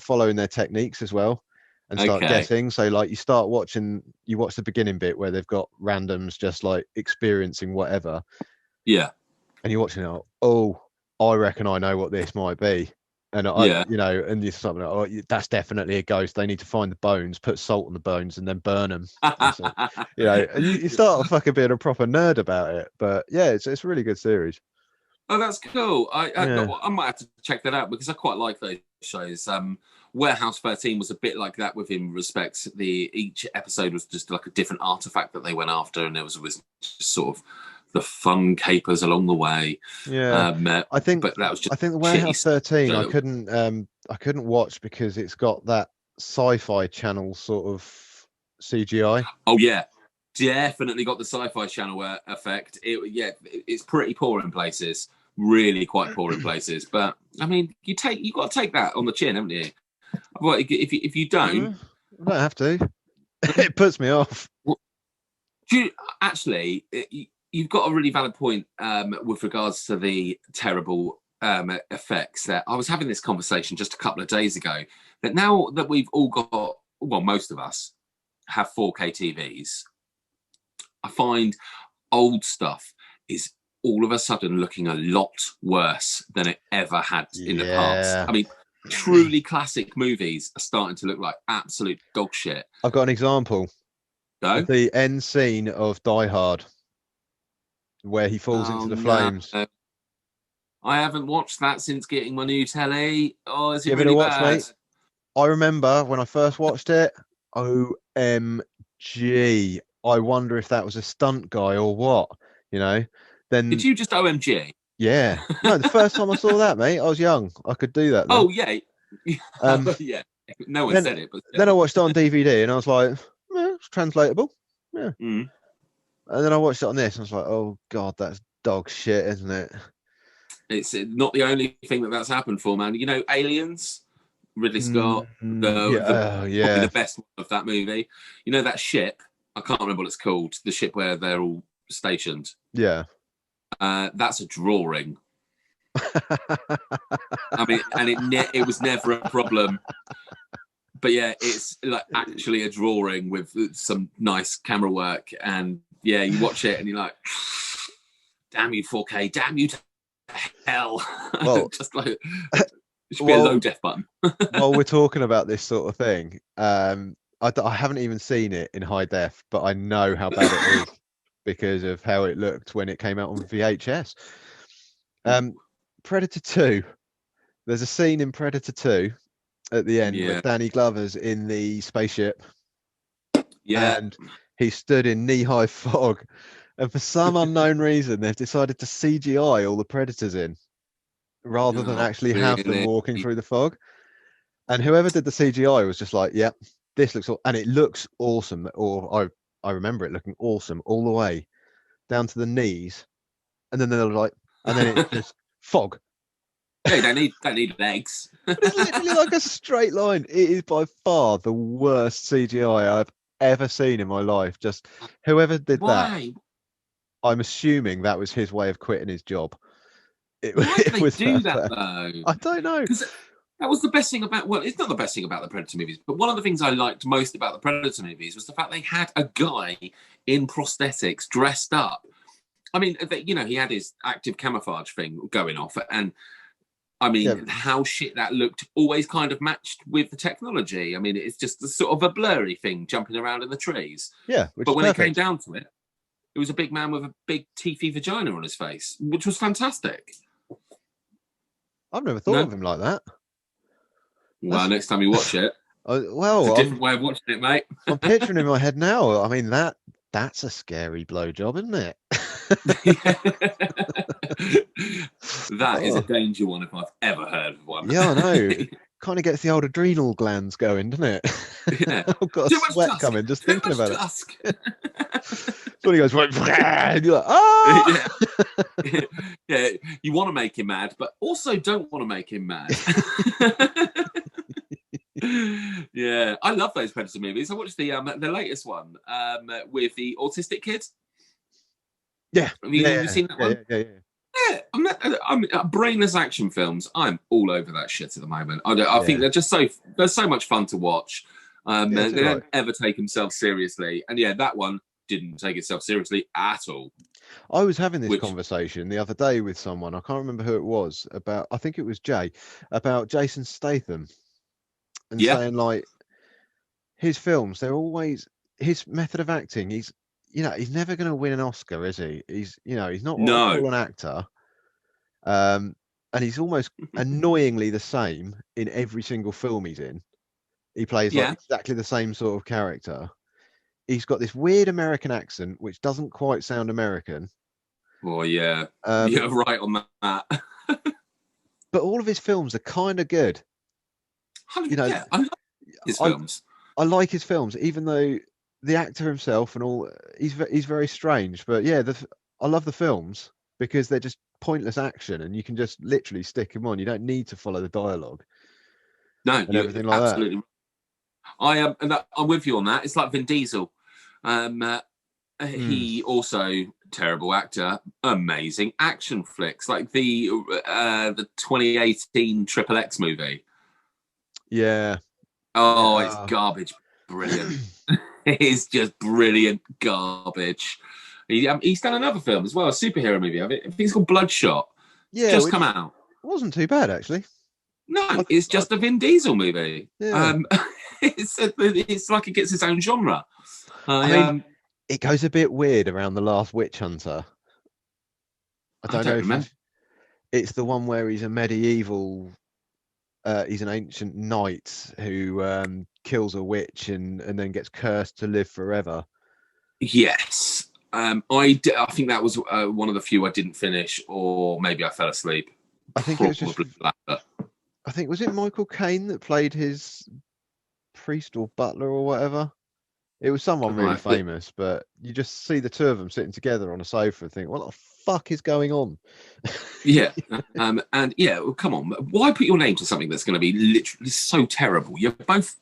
following their techniques as well and start guessing. So like you watch the beginning bit where they've got randoms just like experiencing whatever. Yeah. and you're watching it. Oh, I reckon I know what this might be. And Yeah. and you're something like, oh, that's definitely a ghost. They need to find the bones, put salt on the bones, and then burn them. So, and you start fucking being a proper nerd about it. But yeah, it's a really good series. Oh, that's cool. Yeah. I might have to check that out because I quite like those shows. Warehouse 13 was a bit like that within respects. Each episode was just like a different artifact that they went after, and there was just sort of the fun capers along the way. Yeah, I think, but that was just I think the Warehouse 13 I show. couldn't watch because it's got that Sci-Fi Channel sort of CGI. Oh yeah, definitely got the Sci-Fi Channel effect. It's pretty poor in places, really quite poor in places. But I mean, you got to take that on the chin, haven't you? Well, if you don't, I don't have to. It puts me off. Actually, you've got a really valid point with regards to the terrible effects. That I was having this conversation just a couple of days ago. That now that we've all got, well, most of us have 4K TVs, I find old stuff is all of a sudden looking a lot worse than it ever had in the past. I mean, truly classic movies are starting to look like absolute dog shit. I've got an example. Go. The end scene of Die Hard, where he falls into the flames. I haven't watched that since getting my new telly. Oh, is it Give really it a watch, bad? mate. I remember when I first watched it. OMG! I wonder if that was a stunt guy or what. Then did you just OMG? Yeah. No, the first time I saw that, mate, I was young. I could do that then. Oh yeah. Yeah. No one said it, but then I watched it on DVD and I was like, it's translatable. Yeah. Mm. And then I watched it on this and I was like, oh god, that's dog shit, isn't it? It's not the only thing that's happened for, man. Aliens, Ridley Scott, probably the best one of that movie. That ship, I can't remember what it's called, the ship where they're all stationed. Yeah. That's a drawing. I mean, and it was never a problem. But yeah, it's like actually a drawing with some nice camera work. And yeah, you watch it and you're like, damn you 4K, damn you to hell. Well, just like it should be a low def button. While we're talking about this sort of thing, I haven't even seen it in high def, but I know how bad it is because of how it looked when it came out on VHS. Predator 2. There's a scene in Predator 2 at the end where Danny Glover's in the spaceship. Yeah. And he stood in knee-high fog. And for some unknown reason, they've decided to CGI all the Predators in rather than actually have them walking through the fog. And whoever did the CGI was just like, yep, this looks, and it looks awesome. Or I remember it looking awesome all the way down to the knees. And then they're like, and then it's just fog. Yeah, they need legs. It's literally like a straight line. It is by far the worst CGI I've ever seen in my life. Just whoever did that, I'm assuming that was his way of quitting his job. Why did they do that though? I don't know. Because that was the best thing about, well, it's not the best thing about the Predator movies, but one of the things I liked most about the Predator movies was the fact they had a guy in prosthetics dressed up. I mean, he had his active camouflage thing going off, and I mean, how shit that looked always kind of matched with the technology. I mean, it's just a sort of a blurry thing jumping around in the trees. Yeah, but when it came down to it, it was a big man with a big teethy vagina on his face, which was fantastic. I've never thought of him like that. Well, next time you watch it, it's a different way of watching it, mate. I'm picturing in my head now. I mean, that's a scary blowjob, isn't it? That is a danger one if I've ever heard of one. Yeah, I know. Kind of gets the old adrenal glands going, doesn't it? Yeah. I've got a sweat coming just thinking about it. So he goes, and you're like, ah! Yeah, you want to make him mad, but also don't want to make him mad. Yeah, I love those Predator movies. I watched the latest one with the autistic kid. Yeah, have you seen that one? Yeah. I'm brainless action films. I'm all over that shit at the moment. I think they're so much fun to watch. They don't ever take themselves seriously, and yeah, that one didn't take itself seriously at all. I was having this conversation the other day with someone. I can't remember who it was about. I think it was Jay, about Jason Statham, and saying like his films, they're always his method of acting. He's never going to win an Oscar, is he? He's not what I call an actor. And he's almost annoyingly the same in every single film he's in. He plays like exactly the same sort of character. He's got this weird American accent, which doesn't quite sound American. Oh, yeah. You're right on that. But all of his films are kind of good. I like his films. I like his films, even though the actor himself and all, he's very strange. But yeah, I love the films because they're just pointless action, and you can just literally stick them on. You don't need to follow the dialogue. No, and everything like absolutely. That. I am, and I'm with you on that. It's like Vin Diesel. He also terrible actor, amazing action flicks like the 2018 Triple X movie. Yeah. Oh, it's garbage. Brilliant. It's just brilliant garbage. He's done another film as well, a superhero movie. I think it's called Bloodshot. Yeah, just come out. It wasn't too bad actually. No, it's just a Vin Diesel movie. Yeah. It's like it gets its own genre. I mean, it goes a bit weird around The Last Witch Hunter. I don't know if it's the one where he's a medieval. He's an ancient knight who kills a witch and then gets cursed to live forever. Yes. I think that was one of the few I didn't finish, or maybe I fell asleep. I think it was just. I think was it Michael Caine that played his priest or butler or whatever. It was someone really famous, but you just see the two of them sitting together on a sofa and think, what the fuck is going on? Yeah. And yeah, well, come on. Why put your name to something that's going to be literally so terrible? You're both...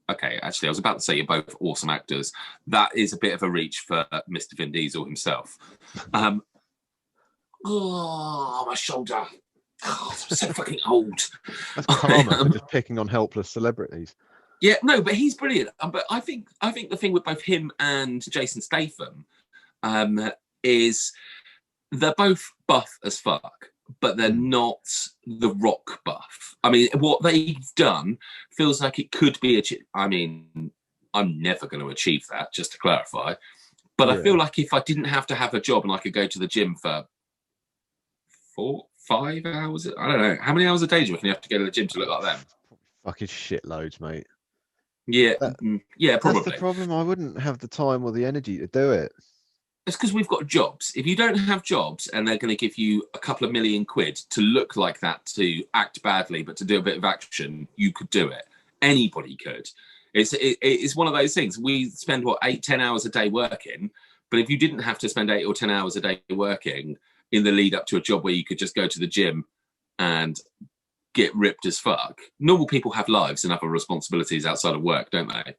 Okay, actually, I was about to say you're both awesome actors. That is a bit of a reach for Mr. Vin Diesel himself. Oh, my shoulder. God, I'm so fucking old. That's karma for just picking on helpless celebrities. Yeah, no, but he's brilliant. But I think the thing with both him and Jason Statham is they're both buff as fuck, but they're not the Rock buff. I mean, what they've done feels like it could be I mean, I'm never going to achieve that, just to clarify. But yeah. I feel like if I didn't have to have a job and I could go to the gym for 4-5 hours, I don't know. How many hours a day do you reckon you have to go to the gym to look like them? Fucking shitloads, mate. Yeah, yeah, probably. That's the problem. I wouldn't have the time or the energy to do it. It's because we've got jobs. If you don't have jobs and they're going to give you a couple of million quid to look like that, to act badly, but to do a bit of action, you could do it. Anybody could. It's one of those things. We spend, 8-10 hours a day working, but if you didn't have to spend 8 or 10 hours a day working in the lead up to a job where you could just go to the gym and get ripped as fuck, normal people have lives and other responsibilities outside of work, don't they?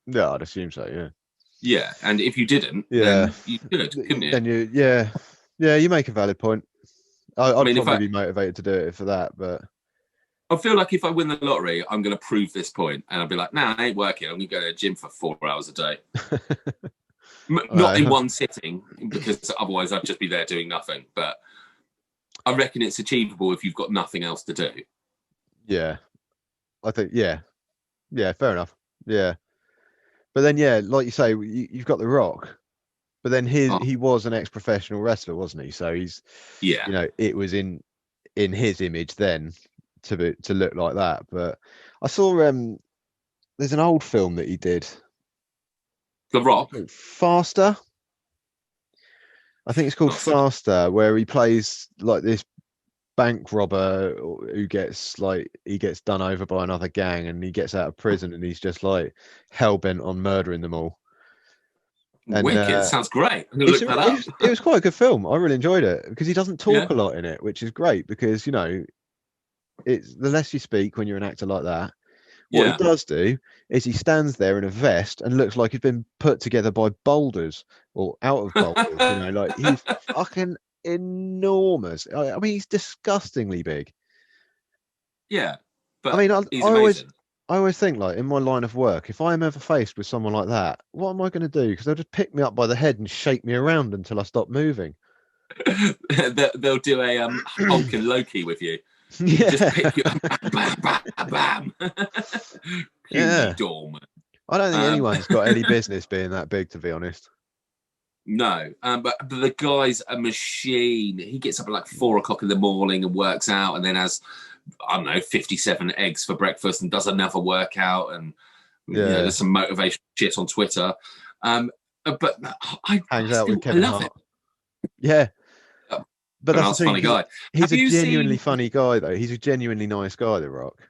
Yeah, I'd assume so, yeah. Yeah, and if you didn't, then you could, couldn't you? Then you make a valid point. I'd probably be motivated to do it for that, but I feel like if I win the lottery, I'm going to prove this point, and I'll be like, "Nah, I ain't working. I'm going to go to the gym for 4 hours a day, not in one sitting, because otherwise I'd just be there doing nothing." But I reckon it's achievable if you've got nothing else to do. Yeah, I think fair enough. Yeah. But then, like you say, you've got The Rock, but then he was an ex-professional wrestler, wasn't he? So he's, it was in his image then to look like that. But I saw there's an old film that he did, The Rock, Faster. I think it's called Faster, where he plays like this bank robber who gets done over by another gang, and he gets out of prison and he's just like hell-bent on murdering them all. And, wicked. Sounds great. I'm gonna look that up. It was quite a good film. I really enjoyed it because he doesn't talk a lot in it, which is great because it's the less you speak when you're an actor like that. What he does do is he stands there in a vest and looks like he's been put together by boulders or out of boulders. Like he's fucking enormous. I mean, he's disgustingly big. Yeah, but I mean, he's amazing. I always think, like, in my line of work, if I'm ever faced with someone like that, what am I going to do? Because they'll just pick me up by the head and shake me around until I stop moving. They'll do a Hulk and Loki with you. Just Yeah. pick you up, bam, bam, bam. Puny Yeah. dorm. I don't think anyone's got any business being that big, to be honest. No, but the guy's a machine. He gets up at like 4 o'clock in the morning and works out, and then has, I don't know, 57 eggs for breakfast and does another workout, and Yeah. there's some motivational shit on Twitter. But Hangs out with I Kevin love Hart. Yeah. But that's the thing. funny guy. He's a genuinely seen... funny guy, though. He's a genuinely nice guy, The Rock.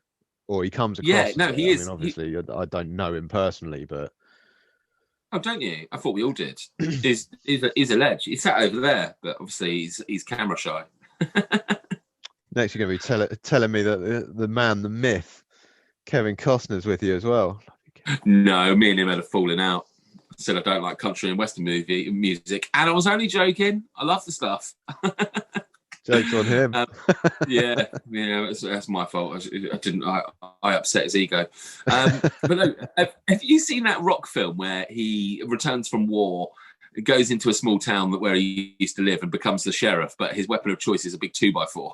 Or he comes across as it. he I is. mean, obviously, I don't know him personally, but... Oh, don't you? I thought we all did. He's a ledge. He's sat over there, but obviously he's camera shy. Next, you're going to be telling me that the man, the myth, Kevin Costner's with you as well. No, me and him had a falling out. I said I don't like country and western music, and I was only joking. I love the stuff. Joke's on him. Yeah, that's my fault. I didn't. I upset his ego. But no, have you seen that Rock film where he returns from war, goes into a small town where he used to live, and becomes the sheriff? But his weapon of choice is a big 2x4.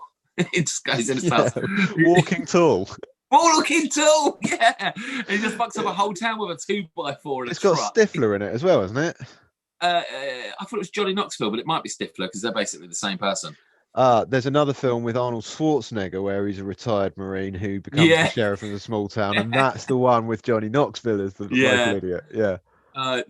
He just goes in his house, walking tall. Walking tall, yeah. And he just fucks up a whole town with a 2x4 and it's got Stifler in it as well, isn't it? I thought it was Johnny Knoxville, but it might be Stifler because they're basically the same person. There's another film with Arnold Schwarzenegger where he's a retired Marine who becomes the sheriff of a small town, and that's the one with Johnny Knoxville as the local idiot. Yeah. I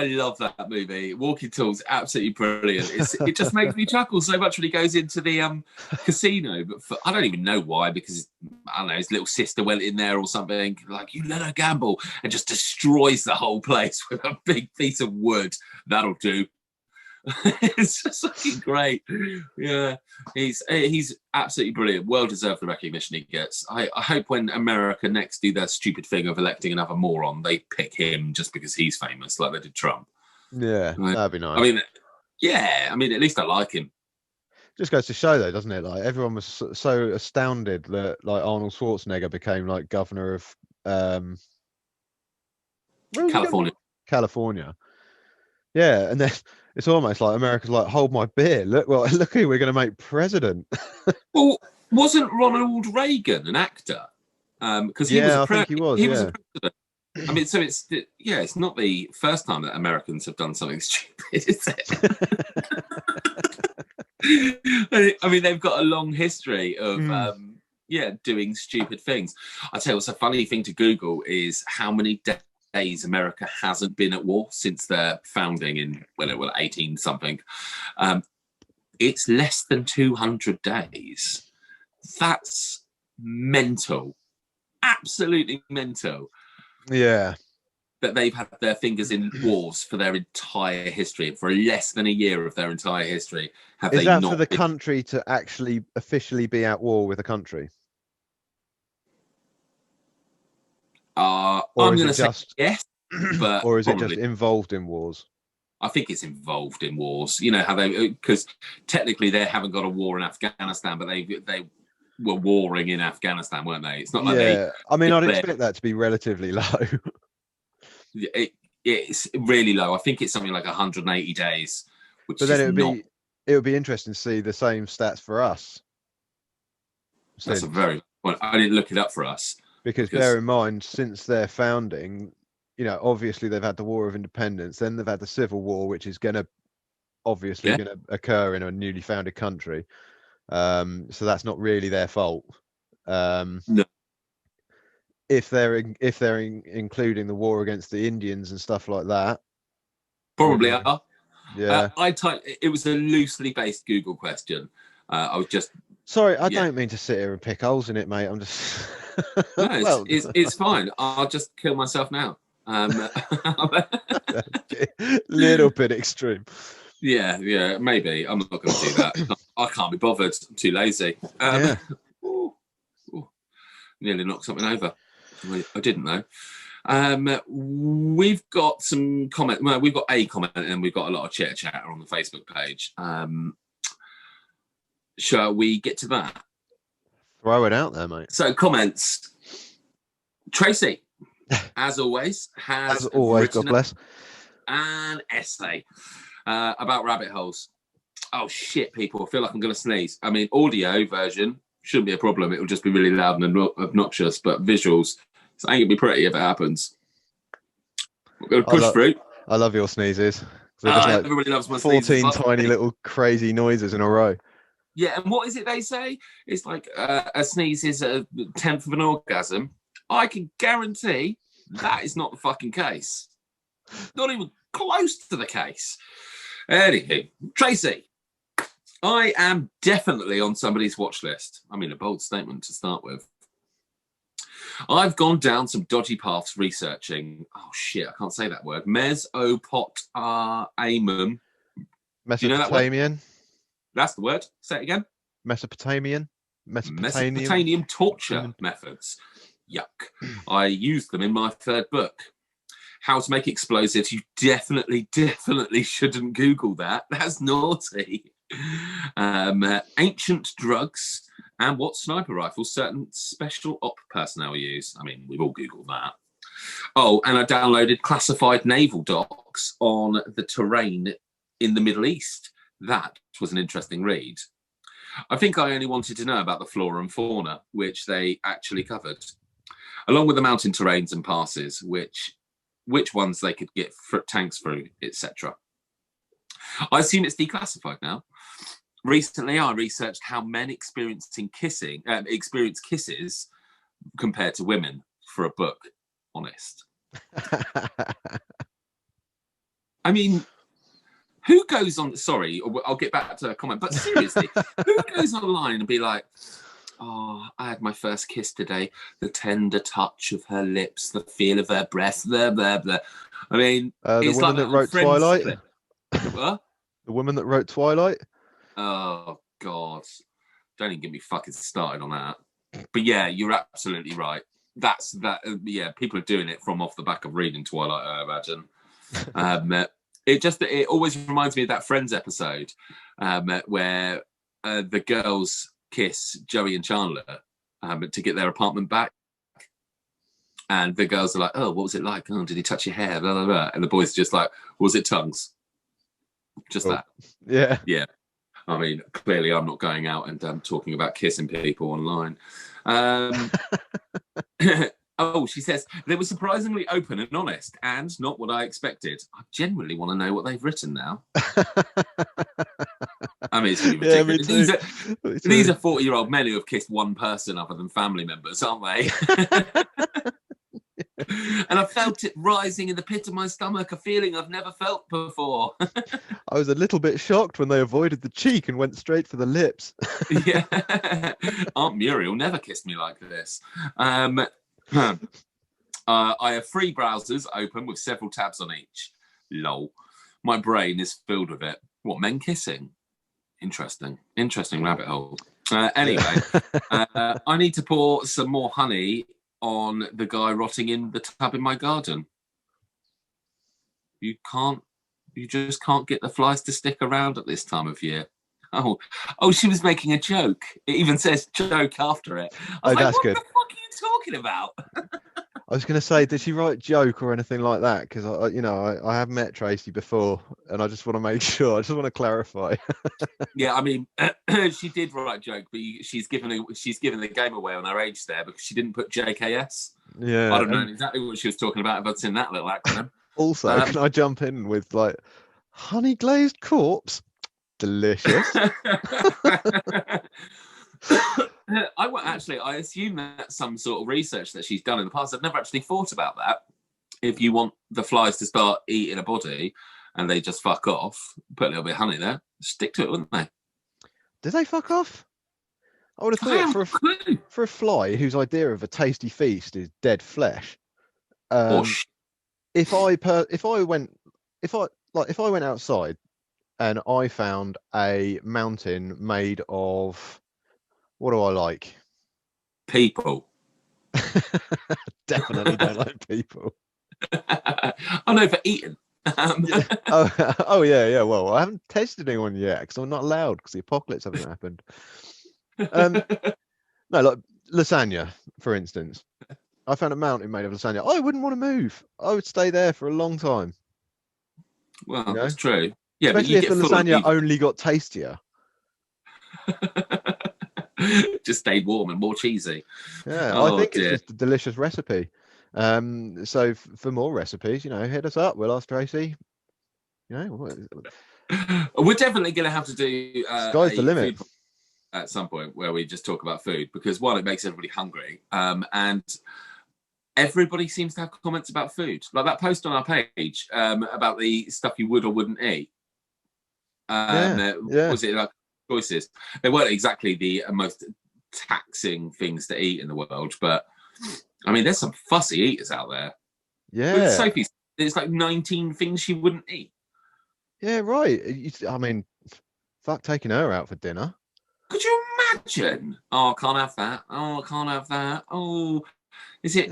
love that movie. Walking Tall's absolutely brilliant. It just makes me chuckle so much when he goes into the casino. But I don't even know why, because I don't know, his little sister went in there or something. Like, you let her gamble, and just destroys the whole place with a big piece of wood. That'll do. It's just fucking great. Yeah, he's absolutely brilliant. Well deserved the recognition he gets. I hope when America next do their stupid thing of electing another moron, they pick him just because he's famous, like they did Trump. Yeah, that'd be nice. I mean, at least I like him. Just goes to show, though, doesn't it? Like, everyone was so astounded that, like, Arnold Schwarzenegger became like governor of California. Yeah, and then it's almost like America's like, hold my beer. Look who we're going to make president. Well, wasn't Ronald Reagan an actor? Because I think he was. He was a president. I mean, so it's not the first time that Americans have done something stupid, is it? I mean, they've got a long history of doing stupid things. I tell you what's a funny thing to Google is how many days America hasn't been at war since their founding in 18 something. It's less than 200 days. That's mental, absolutely mental. Yeah, that they've had their fingers in wars for their entire history, for less than a year of their entire history. Is that for the country to actually officially be at war with a country? I'm going to say yes, but or is it just involved in wars? I think it's involved in wars. You know how because technically they haven't got a war in Afghanistan, but they were warring in Afghanistan, weren't they? It's not like I mean, I'd expect that to be relatively low. It's really low. I think it's something like 180 days. Which but then it would be interesting to see the same stats for us. That's a very well. I didn't look it up for us because bear in mind, since their founding, you know, obviously they've had the War of Independence, then they've had the Civil War, which is going to occur in a newly founded country. So that's not really their fault. No. If they're including the war against the Indians and stuff like that, probably are. Yeah, it was a loosely based Google question. I was just sorry. I don't mean to sit here and pick holes in it, mate. I'm just no, it's fine. I'll just kill myself now. Little bit extreme. Yeah, maybe. I'm not going to do that. I can't be bothered. I'm too lazy. Nearly knocked something over. I didn't know. We've got some comment. Well, we've got a comment, and we've got a lot of chit chat on the Facebook page. Shall we get to that? Throw it out there, mate. So comments. Tracy, as always, has God bless, an essay about rabbit holes. Oh shit, people! I feel like I'm going to sneeze. I mean, audio version shouldn't be a problem. It will just be really loud and obnoxious. But visuals, it ain't gonna be pretty if it happens. We're going to push through. I love your sneezes. They're just like everybody loves my 14 sneezes. tiny little crazy noises in a row. Yeah, and what is it they say? It's like a sneeze is a tenth of an orgasm. I can guarantee that is not the fucking case. Not even close to the case. Anyway, Tracy, I am definitely on somebody's watch list. I mean, a bold statement to start with. I've gone down some dodgy paths researching. Oh shit, I can't say that word. Mesopotamian. Mesopotamian. That's the word. Say it again. Mesopotamian torture methods. Yuck. I used them in my third book. How to make explosives. You definitely shouldn't Google that. That's naughty. Ancient drugs and what sniper rifles certain special op personnel use. I mean, we've all Googled that. Oh, and I downloaded classified naval docs on the terrain in the Middle East. That was an interesting read. I think I only wanted to know about the flora and fauna, which they actually covered, along with the mountain terrains and passes, which ones they could get tanks through, etc. I assume it's declassified now. Recently, I researched how men experience kisses compared to women for a book. Honest. I mean, who goes on? Sorry, I'll get back to a comment. But seriously, who goes online and be like, "Oh, I had my first kiss today. The tender touch of her lips, the feel of her breath, blah blah blah." I mean, the woman that wrote Twilight. What? The woman that wrote Twilight. Oh God! Don't even get me fucking started on that. But yeah, you're absolutely right. That's that. Yeah, people are doing it from off the back of reading Twilight, I imagine. It always reminds me of that Friends episode where the girls kiss Joey and Chandler to get their apartment back. And the girls are like, "Oh, what was it like? Oh, did he touch your hair?" Blah, blah, blah. And the boys are just like, "Was it tongues?" Just that. Yeah. Yeah. I mean, clearly I'm not going out and talking about kissing people online. Oh, she says, they were surprisingly open and honest and not what I expected. I genuinely want to know what they've written now. I mean, it's really ridiculous. Yeah, these are 40-year-old men who have kissed one person other than family members, aren't they? And I felt it rising in the pit of my stomach, a feeling I've never felt before. I was a little bit shocked when they avoided the cheek and went straight for the lips. Yeah. Aunt Muriel never kissed me like this. I have 3 browsers open with several tabs on each. Lol. My brain is filled with it. What, men kissing? Interesting rabbit hole. Anyway, I need to pour some more honey on the guy rotting in the tub in my garden. You just can't get the flies to stick around at this time of year. Oh, she was making a joke. It even says joke after it. I was like, what the fuck are you talking about? I was going to say, did she write joke or anything like that? Because I have met Tracy before, and I just want to make sure. I just want to clarify. Yeah, I mean, she did write joke, but she's given the game away on her age there because she didn't put JKS. Yeah, I don't know exactly what she was talking about if I'd seen that little acronym. Also, can I jump in with like honey glazed corpse? Delicious. I assume that's some sort of research that she's done in the past. I've never actually thought about that. If you want the flies to start eating a body and they just fuck off, put a little bit of honey there, stick to it, wouldn't they? Do they fuck off? I would have thought for a fly whose idea of a tasty feast is dead flesh. If I went outside and I found a mountain made of, what do I like? People. Definitely don't like people. I know, for eating. Yeah. Oh yeah. Well, I haven't tested anyone yet because I'm not allowed because the apocalypse hasn't happened. No, like lasagna, for instance. I found a mountain made of lasagna. I wouldn't want to move. I would stay there for a long time. Well, that's true. Yeah, but especially you if get the full of lasagna only got tastier. just stayed warm and more cheesy. Yeah, I Oh think it's dear. just a delicious recipe. So for more recipes, hit us up. We'll ask Tracy. We're definitely going to have to do Sky's the a limit. food at some point where we just talk about food, because one, it makes everybody hungry, and everybody seems to have comments about food. Like that post on our page about the stuff you would or wouldn't eat. Yeah. Was it like choices? They weren't exactly the most taxing things to eat in the world, but I mean, there's some fussy eaters out there. Yeah. With Sophie, it's like 19 things she wouldn't eat. Yeah, right. I mean, fuck taking her out for dinner. Could you imagine? Oh, I can't have that. Oh, I can't have that. Oh, is it?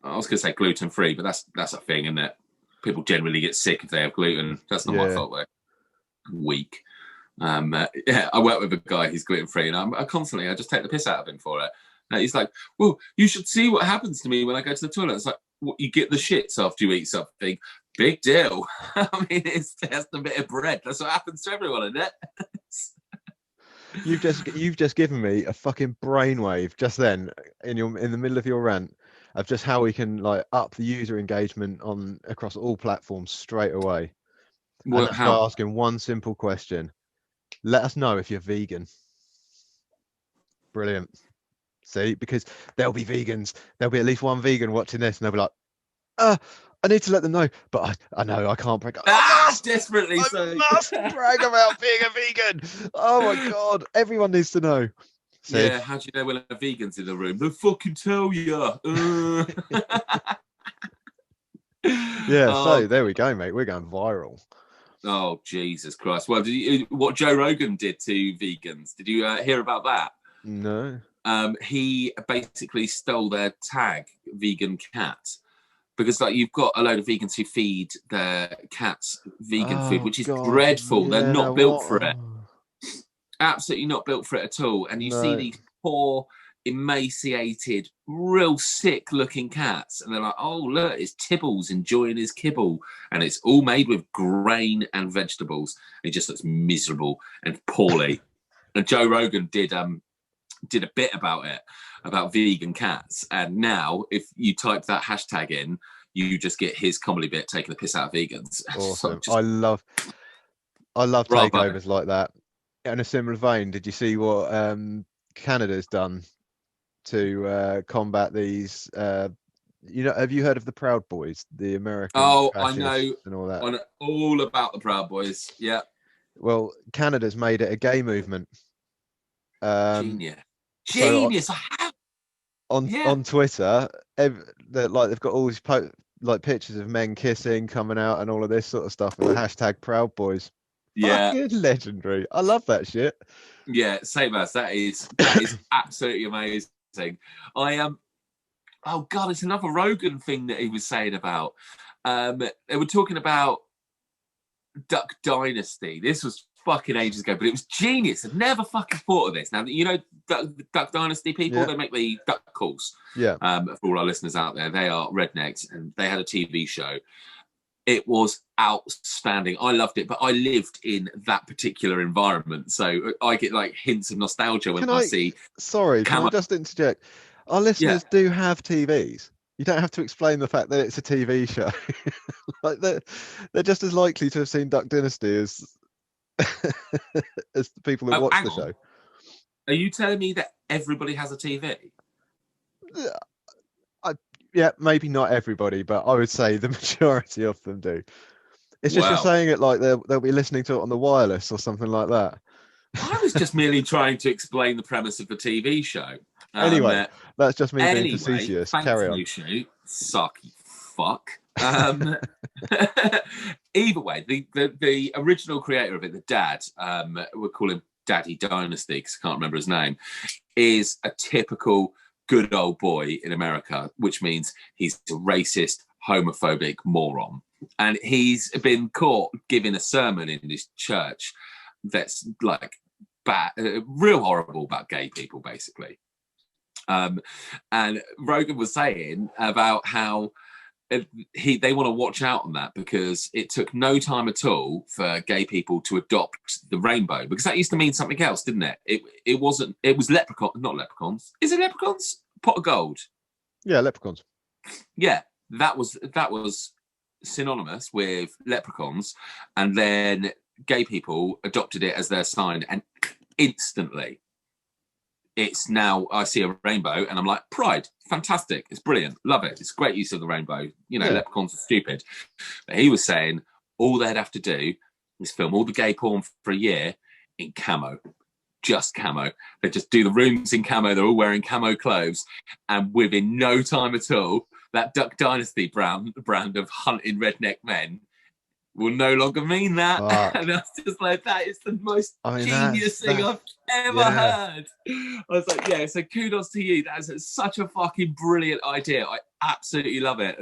I was going to say gluten free, but that's a thing, isn't it? People generally get sick if they have gluten. That's not my fault, though. Weak. I work with a guy who's gluten free, and I just take the piss out of him for it. He's like, "Well, you should see what happens to me when I go to the toilet." It's like, what, you get the shits after you eat something. Big deal. I mean, it's just a bit of bread. That's what happens to everyone, isn't it? You've just given me a fucking brainwave just then in the middle of your rant of just how we can like up the user engagement across all platforms straight away. Well, and that's by asking one simple question. Let us know if you're vegan. Brilliant. See, because there'll be vegans. There'll be at least one vegan watching this, and they'll be like, I need to let them know, but I know I can't brag. Desperately I must brag about being a vegan. Oh my god, everyone needs to know. See? Yeah, how do you know when a vegan's in the room? They'll fucking tell you. Yeah, so there we go, mate. We're going viral. Oh, Jesus Christ. Well, what Joe Rogan did to vegans, did you hear about that? No. He basically stole their tag, vegan cat, because like you've got a load of vegans who feed their cats vegan food, which is dreadful. Yeah, they're not built for it. Absolutely not built for it at all. And you see these poor, emaciated, real sick looking cats, and they're like, oh look, it's Tibbles enjoying his kibble, and it's all made with grain and vegetables. It just looks miserable and poorly. And Joe Rogan did a bit about it, about vegan cats, and now if you type that hashtag in, you just get his comedy bit taking the piss out of vegans. Awesome. I love takeovers like that. In a similar vein, did you see what Canada's done to combat these? Have you heard of the Proud Boys, the American? Oh, I know, and all that. I know all about the Proud Boys. Yeah. Well, Canada's made it a gay movement. Genius. So on Twitter, they've got all these pictures of men kissing coming out and all of this sort of stuff, and the hashtag Proud Boys. Yeah, fucking legendary. I love that shit. Yeah, same as that is absolutely amazing. Oh god, it's another Rogan thing that he was saying about. They were talking about Duck Dynasty. This was fucking ages ago, but it was genius. I've never fucking thought of this. Now, Duck Dynasty people, they make the duck calls. Yeah. For all our listeners out there, they are rednecks, and they had a TV show. It was outstanding. I loved it, but I lived in that particular environment, so I get like hints of nostalgia when I see. Sorry, can I just interject? Our listeners do have TVs. You don't have to explain the fact that it's a TV show. Like they're just as likely to have seen Duck Dynasty as as the people who watch the show. Are you telling me that everybody has a TV? Yeah, maybe not everybody, but I would say the majority of them do. It's just you're saying it like they'll be listening to it on the wireless or something like that. I was just merely trying to explain the premise of the TV show. Anyway, that's just me being facetious. Carry on. Mushu, sucky fuck. Either way, the original creator of it, the dad, we'll call him Daddy Dynasty because I can't remember his name, is a typical good old boy in America, which means he's a racist, homophobic moron. And he's been caught giving a sermon in this church that's like bad, real horrible about gay people, basically. And Rogan was saying about how they want to watch out on that because it took no time at all for gay people to adopt the rainbow, because that used to mean something else, didn't it? It wasn't. It was not leprechauns. Is it leprechauns? Pot of gold. Yeah, leprechauns. Yeah, that was synonymous with leprechauns, and then gay people adopted it as their sign, and instantly it's now I see a rainbow and I'm like, pride, fantastic, it's brilliant, love it, it's great use of the rainbow. You know, leprechauns are stupid. But he was saying all they'd have to do is film all the gay porn for a year in camo, just camo. They just do the rooms in camo, they're all wearing camo clothes, and within no time at all, that Duck Dynasty brand of hunting redneck men will no longer mean that. And I was just like, that is the most genius thing I've ever heard. I was like, yeah, so kudos to you. That's such a fucking brilliant idea. I absolutely love it.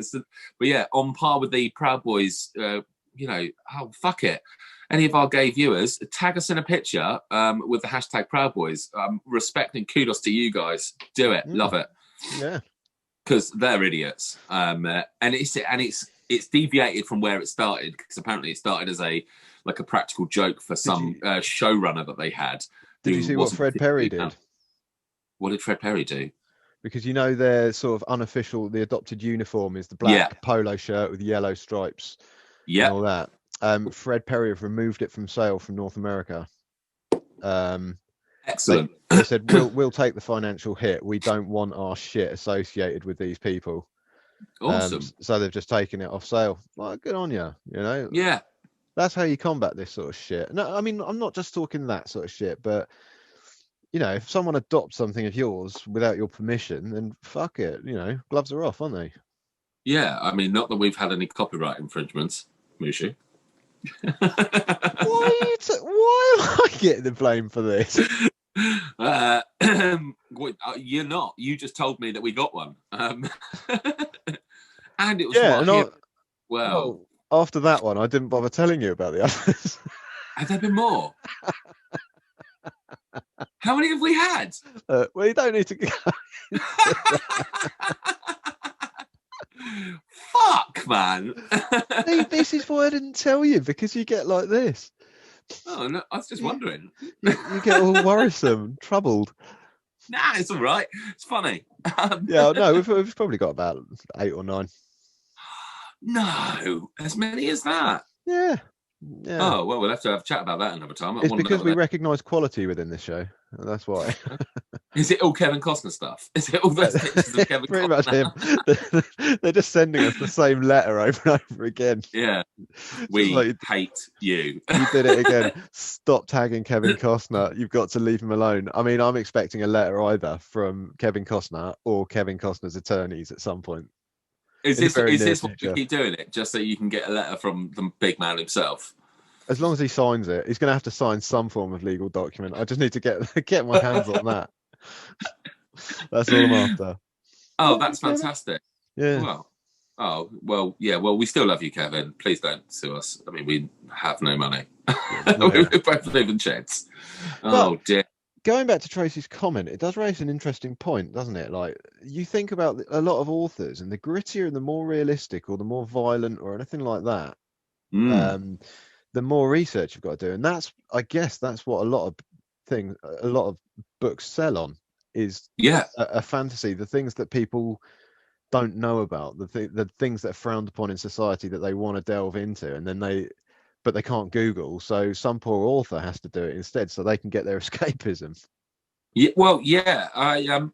But yeah, on par with the Proud Boys, you know, oh, fuck it. Any of our gay viewers, tag us in a picture with the hashtag Proud Boys. Respect and kudos to you guys. Do it. Love it. Yeah. Because they're idiots. And it's deviated from where it started, because apparently it started as a practical joke for some showrunner that they had. Did you see what Fred Perry did? What did Fred Perry do? Because you know their sort of unofficial, the adopted uniform is the black polo shirt with yellow stripes. Yeah, and all that. Fred Perry have removed it from sale from North America. Excellent. They said we'll take the financial hit. We don't want our shit associated with these people. Awesome. So they've just taken it off sale. Well, good on you. You know. Yeah. That's how you combat this sort of shit. No, I mean, I'm not just talking that sort of shit, but you know, if someone adopts something of yours without your permission, then fuck it. You know, gloves are off, aren't they? Yeah, I mean, not that we've had any copyright infringements, Mushu. Why am I getting the blame for this? You're not. You just told me that we got one. And it was well, after that one, I didn't bother telling you about the others. Have there been more? How many have we had? Well, you don't need to go. Fuck, man. This is why I didn't tell you, because you get like this. Oh, no, I was just wondering. You get all worrisome, troubled. Nah, it's all right. It's funny. Yeah, no, we've probably got about 8 or 9. No, as many as that. Yeah. Oh, well, we'll have to have a chat about that another time. It's because we recognise quality within this show. That's why. Is it all Kevin Costner stuff? Is it all those pictures of Kevin Pretty Costner? Much him. They're just sending us the same letter over and over again. Yeah. We hate you. You did it again. Stop tagging Kevin Costner. You've got to leave him alone. I mean, I'm expecting a letter either from Kevin Costner or Kevin Costner's attorneys at some point. Is this what you keep doing it, just so you can get a letter from the big man himself? As long as he signs it, he's going to have to sign some form of legal document. I just need to get my hands on that. That's all I'm after. Oh, that's fantastic. Yeah. Well, we still love you, Kevin. Please don't sue us. I mean, we have no money. We both live in sheds. Oh, dear. Going back to Tracy's comment, it does raise an interesting point, doesn't it? Like, you think about a lot of authors, and the grittier and the more realistic or the more violent or anything like that, the more research you've got to do. And I guess that's what a lot of books sell on, is a fantasy, the things that people don't know about, the things that are frowned upon in society that they want to delve into, and then but they can't Google, so some poor author has to do it instead so they can get their escapism. Yeah, well, yeah, I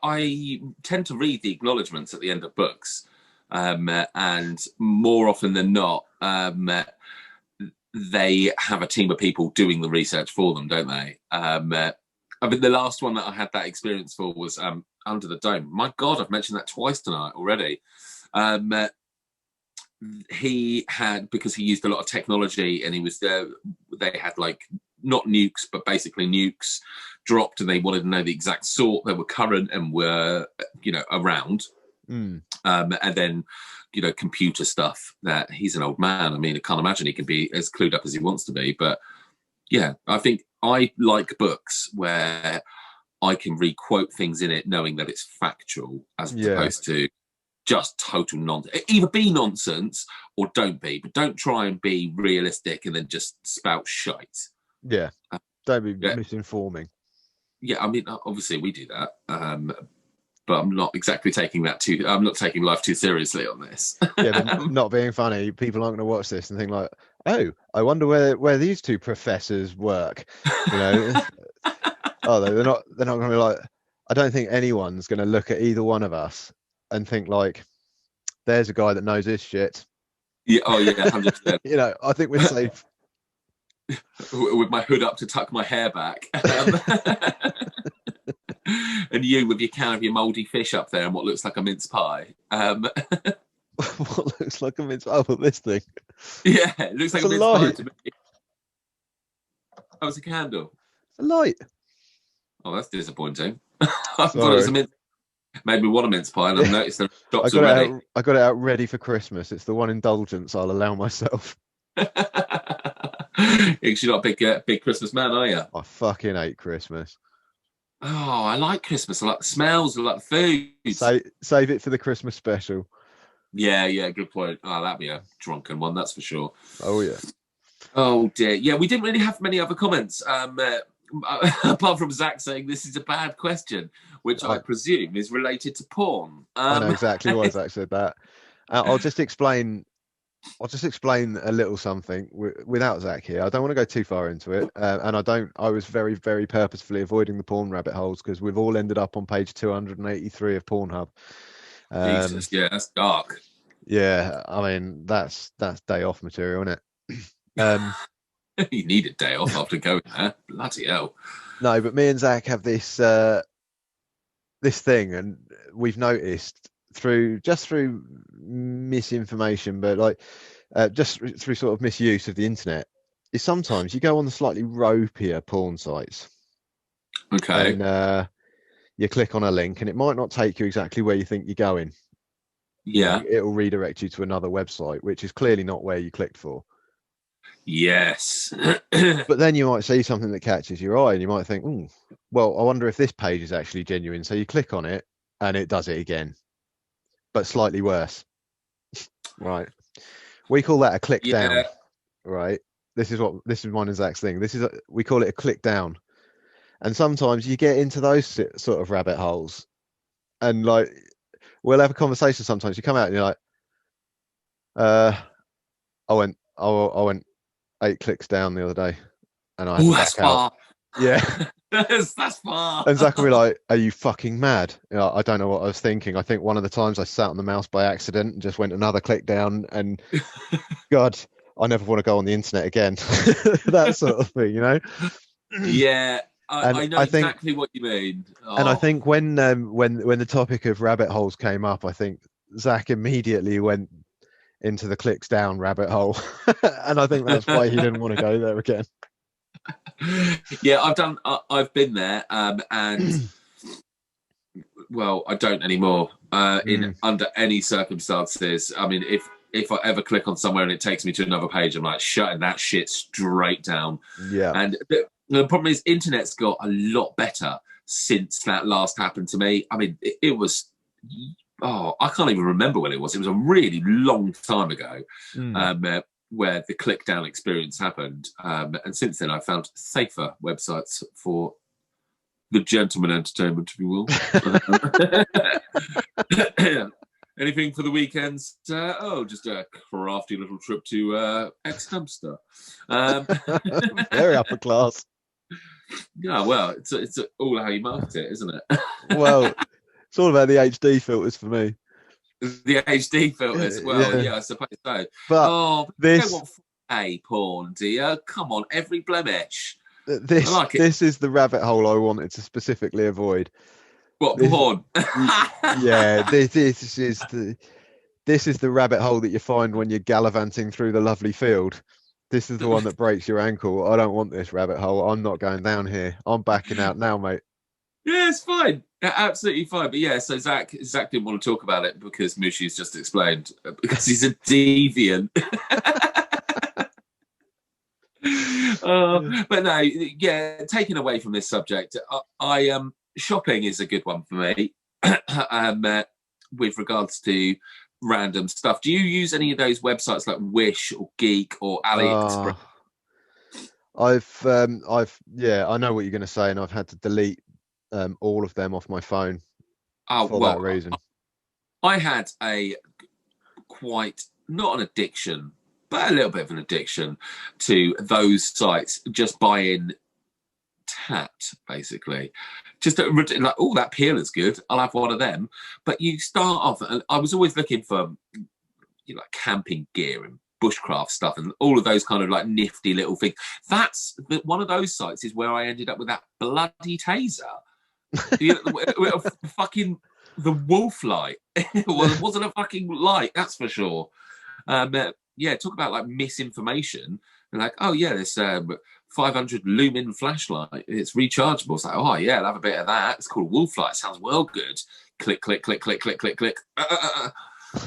I tend to read the acknowledgements at the end of books, and more often than not, they have a team of people doing the research for them, don't they? I mean, the last one that I had that experience for was Under the Dome. My God, I've mentioned that twice tonight already. He had, because he used a lot of technology, and he was there, they had like not nukes but basically nukes dropped, and they wanted to know the exact sort that were current and were around, and then computer stuff. That he's an old man. I mean, I can't imagine he can be as clued up as he wants to be, but yeah, I think I like books where I can re-quote things in it knowing that it's factual as opposed to just total nonsense. Either be nonsense or don't be, but don't try and be realistic and then just spout shite. Yeah, don't be misinforming. Yeah, I mean, obviously we do that, but I'm not exactly taking that too. I'm not taking life too seriously on this. Yeah, but not being funny, people aren't going to watch this and think like, "Oh, I wonder where these two professors work." You know, oh, they're not going to be like. I don't think anyone's going to look at either one of us and think like, "There's a guy that knows his shit." Yeah. Oh yeah, 100%. You know, I think we're safe. With my hood up to tuck my hair back. And you with your can of your mouldy fish up there and what looks like a mince pie. What looks like a mince pie? Oh, this thing. Yeah, it looks like a mince pie to me. Oh, it's a candle. It's a light. Oh, that's disappointing. I thought it was a mince. Made me want a mince pie, and I've noticed the shops already. I got it out ready for Christmas. It's the one indulgence I'll allow myself. You're not a big Christmas man, are you? I fucking hate Christmas. Oh, I like Christmas. I like the smells. I like the food. Save it for the Christmas special. Yeah, good point. Oh, that'd be a drunken one, that's for sure. Oh yeah. Oh dear. Yeah, we didn't really have many other comments. Apart from Zach saying this is a bad question, which I presume is related to porn. I know exactly why Zach said that. I'll just explain a little something without Zach here. I don't want to go too far into it, and I was very, very purposefully avoiding the porn rabbit holes because we've all ended up on page 283 of Pornhub. Jesus, yeah, that's dark. Yeah, I mean that's day off material, isn't it? You need a day off after going there. Bloody hell. No, but me and Zach have this thing, and we've noticed through misinformation, but like just through sort of misuse of the internet, is sometimes you go on the slightly ropier porn sites. Okay. And you click on a link, and it might not take you exactly where you think you're going. Yeah. It'll redirect you to another website, which is clearly not where you clicked for. Yes. But then you might see something that catches your eye, and you might think, well, I wonder if this page is actually genuine. So you click on it, and it does it again, but slightly worse. Right. We call that a click down. Right. This is mine and Zach's thing. We call it a click down. And sometimes you get into those sort of rabbit holes, and like we'll have a conversation. Sometimes you come out and you're like, I went 8 clicks down the other day, and I had to back out. Yeah. that's far. And Zach will be like, "Are you fucking mad?" You know, I don't know what I was thinking. I think one of the times I sat on the mouse by accident and just went another click down, and God, I never want to go on the internet again. That sort of thing, you know? Yeah. I know exactly what you mean. Oh. And I think when the topic of rabbit holes came up, I think Zach immediately went into the clicks down rabbit hole. And I think that's why he didn't want to go there again. Yeah, I've been there, and well, I don't anymore. Under any circumstances. I mean, if I ever click on somewhere and it takes me to another page, I'm like shutting that shit straight down. Yeah. And the problem is, internet's got a lot better since that last happened to me. I mean, it was. Oh, I can't even remember when it was. It was a really long time ago. Where the click down experience happened. And since then, I've found safer websites for the gentleman entertainment, if you will. Anything for the weekends? Just a crafty little trip to X-Hamster. Very upper class. Yeah, well, it's all how you market it, isn't it? Well, it's all about the HD filters for me. The HD filters, well, yeah, I suppose so. But you don't want a porn, do you? Come on, every blemish. This is the rabbit hole I wanted to specifically avoid. What, porn? Yeah, this is the rabbit hole that you find when you're gallivanting through the lovely field. This is the one that breaks your ankle. I don't want this rabbit hole. I'm not going down here. I'm backing out now, mate. Yeah, it's fine. Absolutely fine. But yeah, so Zach didn't want to talk about it because Mushu's just explained, because he's a deviant. But no, yeah, taking away from this subject, I shopping is a good one for me. With regards to random stuff, do you use any of those websites like Wish or Geek or AliExpress? Yeah, I know what you're going to say, and I've had to delete all of them off my phone for that reason. I had a quite, not an addiction, but a little bit of an addiction to those sites, just buying tapped, basically. Just like, oh, that peel is good, I'll have one of them. But you start off, and I was always looking for like camping gear and bushcraft stuff and all of those kind of like nifty little things. That's one of those sites is where I ended up with that bloody taser. Fucking the wolf light. It wasn't a fucking light, that's for sure. Talk about like misinformation. And like, oh yeah, this 500 lumen flashlight, it's rechargeable. It's like, oh yeah, I'll have a bit of that. It's called wolf light. Sounds well good. Click, click, click, click, click, click, click.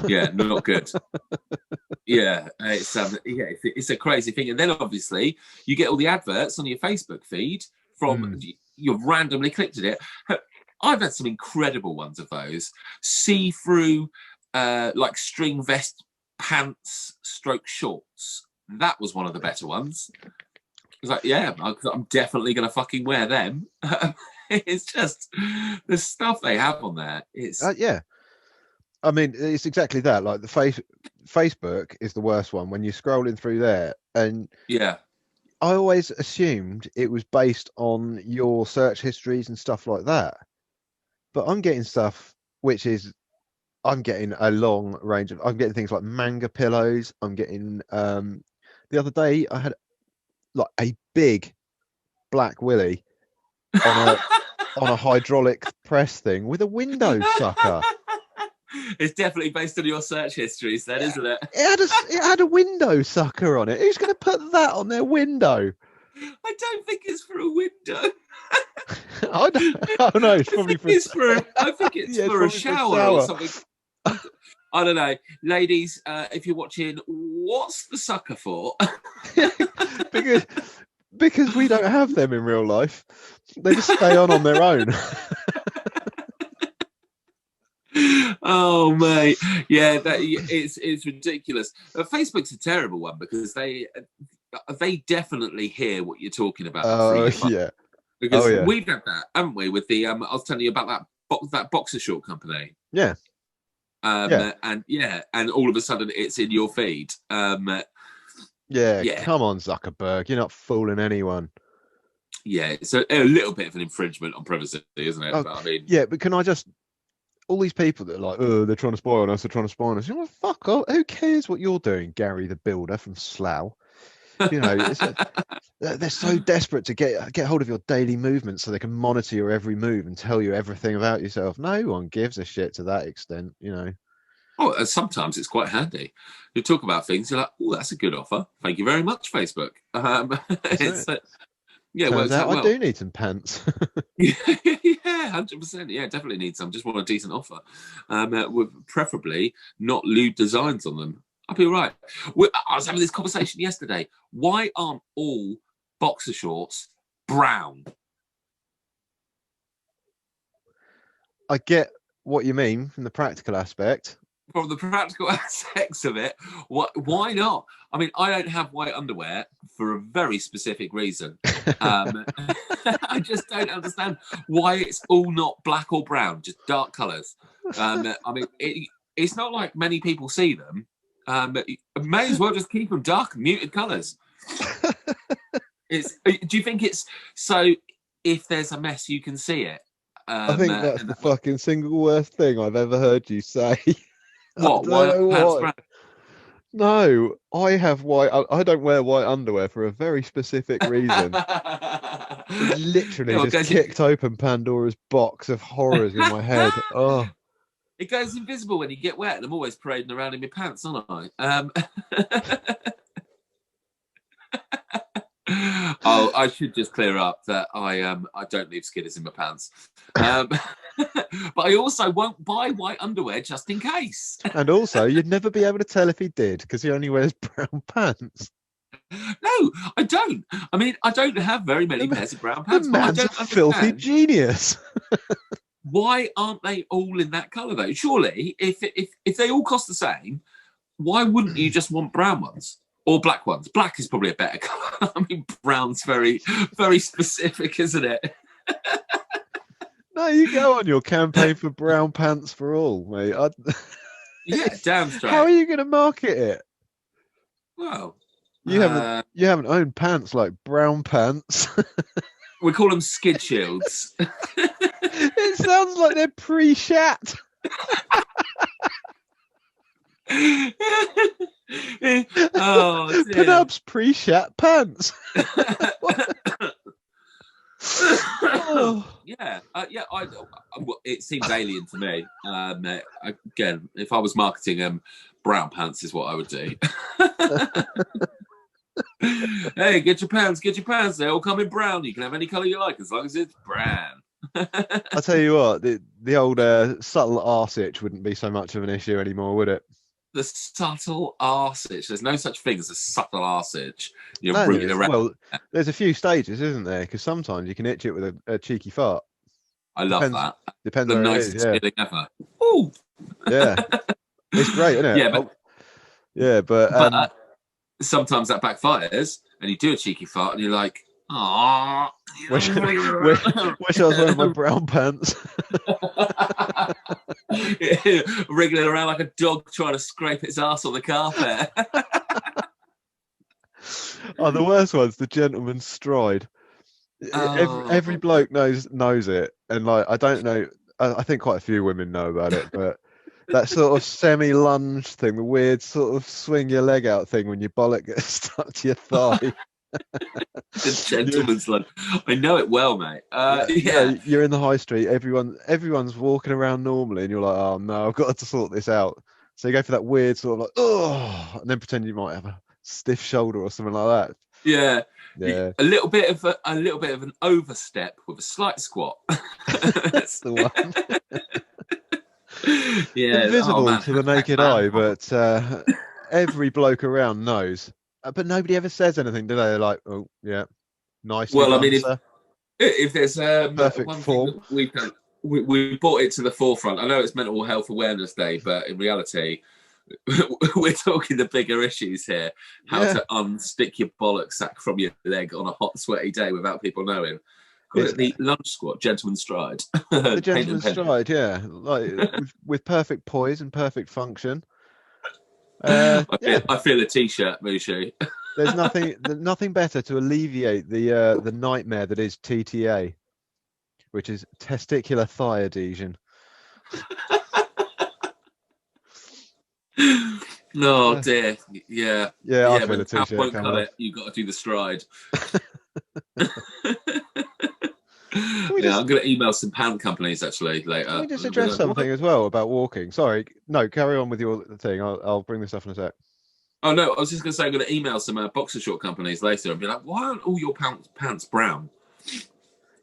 Yeah, not good. Yeah, it's a crazy thing. And then obviously you get all the adverts on your Facebook feed from you've randomly clicked at it. I've had some incredible ones of those. See-through like string vest pants stroke shorts. That was one of the better ones. I was like, yeah, I'm definitely going to fucking wear them. It's just the stuff they have on there. It's yeah. I mean, it's exactly that. Like the Facebook is the worst one when you're scrolling through there, and yeah, I always assumed it was based on your search histories and stuff like that. But I'm getting stuff which is, I'm getting a long range of. I'm getting things like manga pillows. I'm getting. The other day I had like a big black willy on a hydraulic press thing with a window sucker. It's definitely based on your search histories, then, isn't it? It had a window sucker on it. Who's going to put that on their window? I don't think it's for a window. I don't know. It's probably I think it's for a shower or something. I don't know, ladies. If you're watching, what's the sucker for? because we don't have them in real life. They just stay on their own. Oh mate, yeah, it's ridiculous. Facebook's a terrible one because they definitely hear what you're talking about. Yeah, because we've had that, haven't we? With the I was telling you about that boxer short company. Yeah. And all of a sudden it's in your feed. Come on, Zuckerberg, you're not fooling anyone. Yeah, it's a little bit of an infringement on privacy, isn't it? But I mean, yeah, but can I just, all these people that are like, oh, they're trying to spy on us, you know, fuck off. Who cares what you're doing, Gary the Builder from Slough? You know, they're so desperate to get hold of your daily movements so they can monitor your every move and tell you everything about yourself. No one gives a shit to that extent, you know. Oh, sometimes it's quite handy. You talk about things, you're like, oh, that's a good offer. Thank you very much, Facebook. Turns out I do need some pants. Yeah, 100%. Yeah, definitely need some. Just want a decent offer. With preferably not lewd designs on them. I'll be all right. I was having this conversation yesterday. Why aren't all boxer shorts brown? I get what you mean from the practical aspect. From the practical aspects of it, why not? I mean, I don't have white underwear for a very specific reason. I just don't understand why it's all not black or brown, just dark colours. I mean, it's not like many people see them. May as well just keep them dark, muted colours. Do you think it's so? If there's a mess, you can see it. I think that's the fucking single worst thing I've ever heard you say. What? Why? No, I have white. I don't wear white underwear for a very specific reason. Literally just kicked open Pandora's box of horrors in my head. Oh. It goes invisible when you get wet, and I'm always parading around in my pants, aren't I? Oh, I should just clear up that I don't leave skidders in my pants. But I also won't buy white underwear just in case. And also, you'd never be able to tell if he did because he only wears brown pants. No, I don't. I mean, I don't have very many pairs of brown pants. The man's a filthy genius. Why aren't they all in that colour though? Surely, if they all cost the same, why wouldn't you just want brown ones or black ones? Black is probably a better colour. I mean, brown's very, very specific, isn't it? No, you go on your campaign for brown pants for all, mate. Yeah, damn straight. How are you going to market it? Well, you haven't owned pants like brown pants. We call them skid shields. It sounds like they're pre-shat. Oh, Pin-ups pre-shat pants. Yeah. It seems alien to me. Again, if I was marketing brown pants is what I would do. Hey, get your pants. They all come in brown. You can have any colour you like as long as it's brown. I'll tell you what, the old subtle arse itch wouldn't be so much of an issue anymore, would it? The subtle arse itch. There's no such thing as a subtle arse itch. No, well, there's a few stages, isn't there? Because sometimes you can itch it with a cheeky fart. I love that. Depends the where nicest it is, yeah. feeling ever. Ooh. Yeah. It's great, isn't it? Yeah, but sometimes that backfires and you do a cheeky fart and you're like, "Aww." Wish I was wearing my brown pants. Wriggling around like a dog trying to scrape its ass on the carpet. Oh, the worst one's the gentleman's stride. Every bloke knows it, and like I don't know. I think quite a few women know about it, but that sort of semi-lunge thing, the weird sort of swing your leg out thing when your bollock gets stuck to your thigh. The gentleman's lunge. I know it well, mate. Yeah. You're in the high street. Everyone's walking around normally, and you're like, oh no, I've got to sort this out. So you go for that weird sort of like, oh, and then pretend you might have a stiff shoulder or something like that. Yeah. Yeah. A little bit of an overstep with a slight squat. That's the one. Yeah. Invisible to the naked eye, but every bloke around knows. But nobody ever says anything, do they? They're like, oh yeah, nice. Well, I mean, if there's perfect one form, thing that we brought it to the forefront. I know it's Mental Health Awareness Day, but in reality, we're talking the bigger issues here. How to unstick your bollock sack from your leg on a hot, sweaty day without people knowing. Call it the lunge squat, gentleman's stride. The gentleman's stride, yeah, like with perfect poise and perfect function. I feel a t-shirt, Mushu. There's nothing better to alleviate the nightmare that is TTA, which is testicular thigh adhesion. Oh dear, yeah. I feel a t-shirt won't cut it. You've got to do the stride. I'm going to email some pant companies actually later. Can we just address something as well about walking? Sorry, no, carry on with your thing. I'll bring this up in a sec. Oh no, I was just going to say I'm going to email some boxer short companies later and be like, why aren't all your pants brown?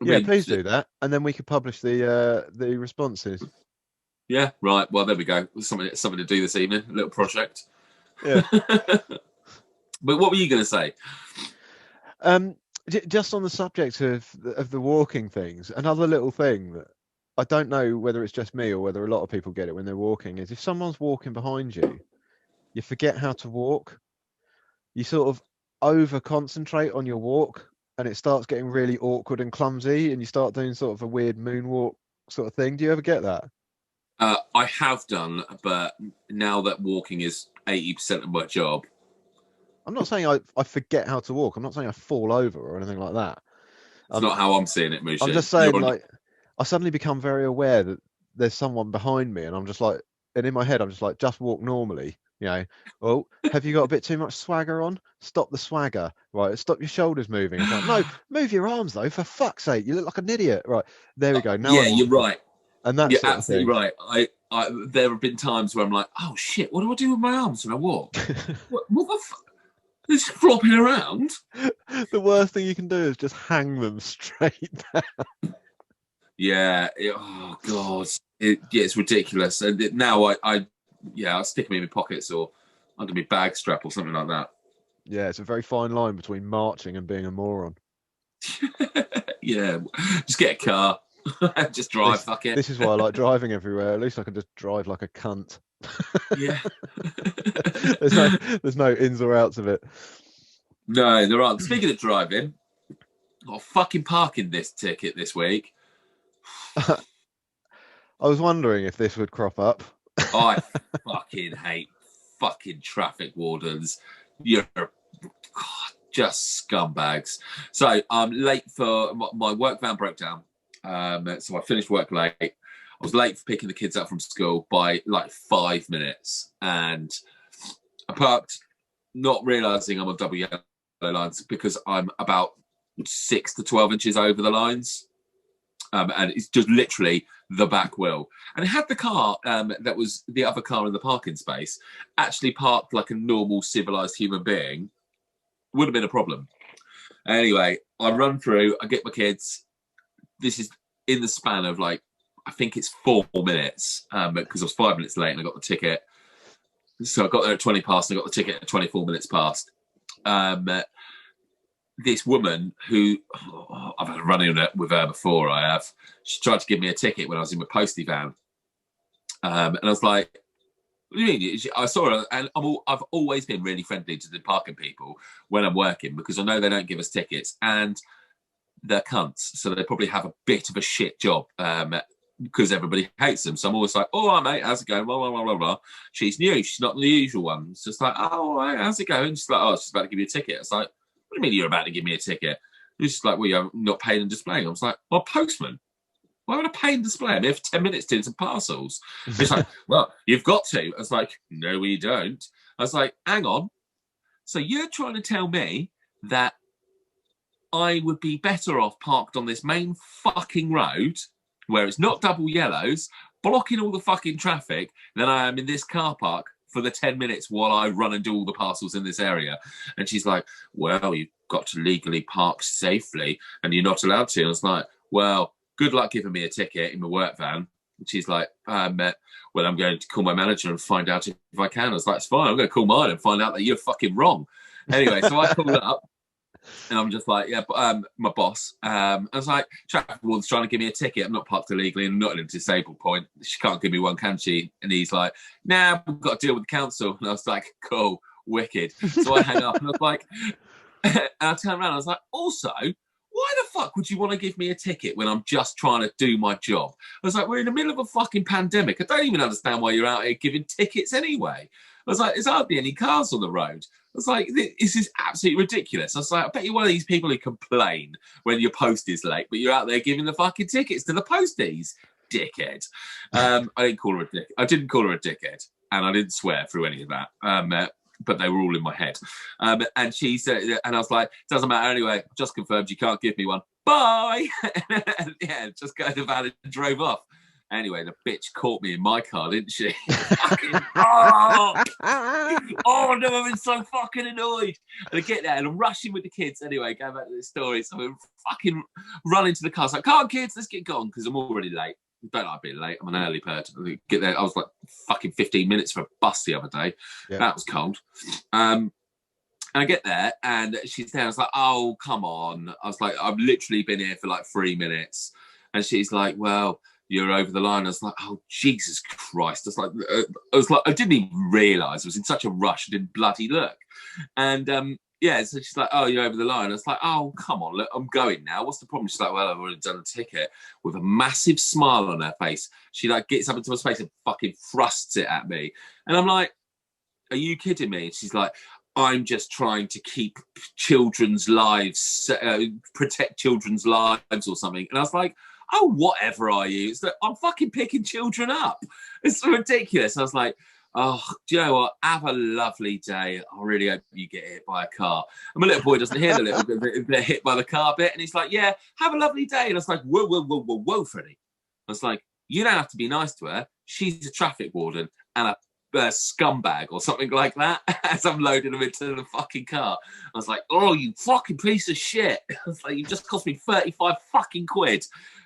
Please do that, and then we could publish the responses. Yeah, right. Well, there we go. Something to do this evening. A little project. Yeah. But what were you going to say? Just on the subject of the walking things, another little thing that I don't know whether it's just me or whether a lot of people get it when they're walking is if someone's walking behind you, you forget how to walk. You sort of over concentrate on your walk and it starts getting really awkward and clumsy and you start doing sort of a weird moonwalk sort of thing. Do you ever get that? I have done, but now that walking is 80% of my job. I'm not saying I forget how to walk. I'm not saying I fall over or anything like that. It's not how I'm seeing it, Mushu. I'm just saying, I suddenly become very aware that there's someone behind me, and I'm just like, and in my head, I'm just like, just walk normally. You know, oh, have you got a bit too much swagger on? Stop the swagger. Right, stop your shoulders moving. It's like, no, move your arms though, for fuck's sake. You look like an idiot. Right, there we go. Now you're right. And that's you're absolutely right. I there have been times where I'm like, oh shit, what do I do with my arms when I walk? what the fuck? It's flopping around. The worst thing you can do is just hang them straight down. Yeah. Oh god. It's ridiculous. And now I stick them in my pockets or under my bag strap or something like that. Yeah, it's a very fine line between marching and being a moron. Yeah. Just get a car. Just drive, fuck it. This is why I like driving everywhere. At least I can just drive like a cunt. Yeah. There's no ins or outs of it. No, there aren't. Speaking of driving, got a fucking parking this ticket this week. I was wondering if this would crop up. I fucking hate fucking traffic wardens. You're just scumbags. So I'm late for my work van broke down. So I finished work late. I was late for picking the kids up from school by like 5 minutes, and I parked, not realizing I'm on double yellow lines because I'm about 6 to 12 inches over the lines. And it's just literally the back wheel. And it had the car that was the other car in the parking space actually parked like a normal civilized human being. Would have been a problem. Anyway, I run through, I get my kids. This is in the span of like, I think it's 4 minutes because I was 5 minutes late and I got the ticket. So I got there at 20 past and I got the ticket at 24 minutes past. This woman who I've had a run-in with her before, she tried to give me a ticket when I was in my postie van. And I was like, what do you mean? I saw her, and I've always been really friendly to the parking people when I'm working because I know they don't give us tickets and they're cunts. So they probably have a bit of a shit job because everybody hates them. So I'm always like, oh, mate, how's it going? Blah, blah, blah, blah, blah. She's new. She's not the usual one. It's just like, oh, all right, how's it going? She's like, oh, she's about to give you a ticket. It's like, what do you mean you're about to give me a ticket? It's just like, well, you're not paying and displaying. I was like, well, postman. Why would I pay and display? I'm here for 10 minutes doing some parcels. It's like, well, you've got to. I was like, no, we don't. I was like, hang on. So you're trying to tell me that I would be better off parked on this main fucking road where it's not double yellows, blocking all the fucking traffic, than I am in this car park for the 10 minutes while I run and do all the parcels in this area. And she's like, well, you've got to legally park safely and you're not allowed to. And I was like, well, good luck giving me a ticket in my work van. And she's like, well, I'm going to call my manager and find out if I can. I was like, it's fine. I'm going to call mine and find out that you're fucking wrong. Anyway, so I called up and I'm just like, yeah, my boss. I was like, traffic warden's trying to give me a ticket. I'm not parked illegally and not in a disabled point. She can't give me one, can she? And he's like, nah, we've got to deal with the council. And I was like, cool, wicked. So I hang up and I was like, and I turned around and I was like, also, why the fuck would you want to give me a ticket when I'm just trying to do my job? I was like, we're in the middle of a fucking pandemic. I don't even understand why you're out here giving tickets anyway. I was like, there's hardly any cars on the road. I was like, this is absolutely ridiculous. I was like, I bet you're one of these people who complain when your post is late, but you're out there giving the fucking tickets to the posties, dickhead. I didn't call her a dick. I didn't call her a dickhead, and I didn't swear through any of that. But they were all in my head. And she said, and I was like, doesn't matter anyway, just confirmed you can't give me one. Bye. Yeah, just go to the van and drove off. Anyway, the bitch caught me in my car, didn't she? Oh, no, I've been so fucking annoyed. And I get there and I'm rushing with the kids. Anyway, going back to this story. So we fucking run into the car. It's like, come on, kids, let's get going because I'm already late. I don't like being late. I'm an early bird. I get there. I was like fucking 15 minutes for a bus the other day. Yeah. That was cold. And I get there and she's there. I was like, oh, come on. I was like, I've literally been here for like 3 minutes. And she's like, well, you're over the line. I was like, oh, Jesus Christ. I was like, I didn't even realise. I was in such a rush. I didn't bloody look. And yeah, so she's like, oh, you're over the line. I was like, oh, come on, look, I'm going now. What's the problem? She's like, well, I've already done a ticket. With a massive smile on her face. She like gets up into my space and fucking thrusts it at me. And I'm like, are you kidding me? And she's like, I'm just trying to keep children's lives, protect children's lives or something. And I was like, oh, whatever are you? It's like, I'm fucking picking children up. It's ridiculous. I was like, oh, do you know what? Have a lovely day. I really hope you get hit by a car. And my little boy doesn't hear the little bit hit by the car bit. And he's like, yeah, have a lovely day. And I was like, whoa, whoa, whoa, whoa, whoa, Freddie. I was like, you don't have to be nice to her. She's a traffic warden and a scumbag or something like that as I'm loading them into the fucking car. I was like, oh, you fucking piece of shit. I was like, you just cost me 35 fucking quid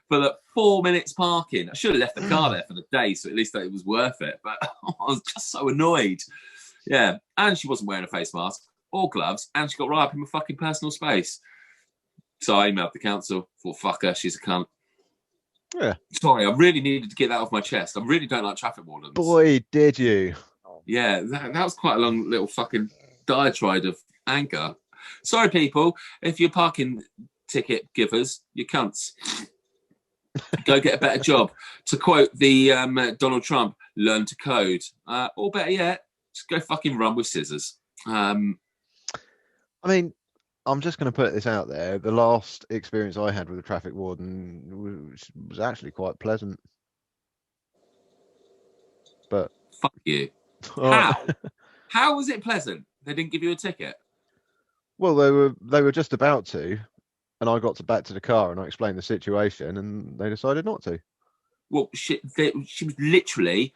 for the 4 minutes parking. I should have left the car there for the day, so at least it was worth it. But I was just so annoyed. Yeah. And she wasn't wearing a face mask or gloves, and she got right up in my fucking personal space. So I emailed the council, thought, fuck her, she's a cunt. Yeah. Sorry, I really needed to get that off my chest. I really don't like traffic wardens. Boy, did you. Yeah, that was quite a long little fucking diatribe of anger. Sorry, people, if you're parking ticket givers, you cunts. Go get a better job. To quote the Donald Trump, learn to code. Or better yet, just go fucking run with scissors. I mean, I'm just going to put this out there. The last experience I had with a traffic warden was actually quite pleasant. But fuck you. How? How was it pleasant? They didn't give you a ticket? Well, they were just about to, and I got back to the car and I explained the situation, and they decided not to. Well, she was literally.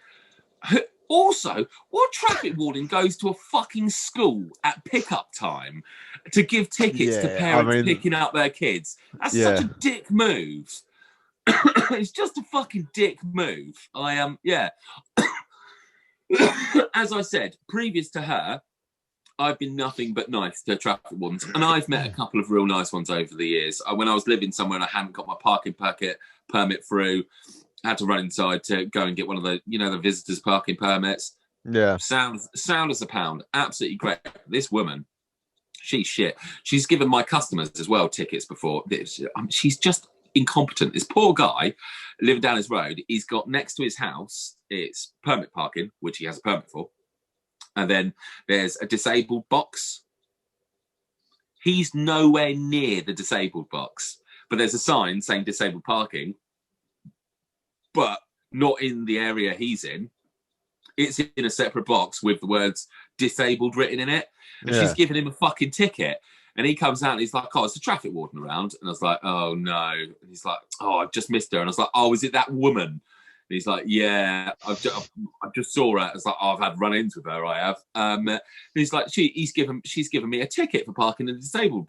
Also, what traffic warden goes to a fucking school at pickup time to give tickets to parents picking up their kids? That's such a dick move. It's just a fucking dick move. I am, yeah. As I said, previous to her, I've been nothing but nice to traffic wardens, and I've met a couple of real nice ones over the years. When I was living somewhere and I hadn't got my parking permit through, I had to run inside to go and get one of the, the visitors parking permits. Yeah. Sound as a pound. Absolutely great. This woman, she's shit. She's given my customers as well tickets before. She's just incompetent. This poor guy living down his road, he's got next to his house, it's permit parking, which he has a permit for. And then there's a disabled box. He's nowhere near the disabled box, but there's a sign saying disabled parking, but not in the area he's in. It's in a separate box with the words disabled written in it. And she's giving him a fucking ticket. And he comes out and he's like, oh, it's a traffic warden around. And I was like, oh, no. And he's like, oh, I've just missed her. And I was like, oh, is it that woman? And he's like, yeah, I just saw her. I was like, oh, I've had run-ins with her, I have. And he's like, she's given me a ticket for parking in the disabled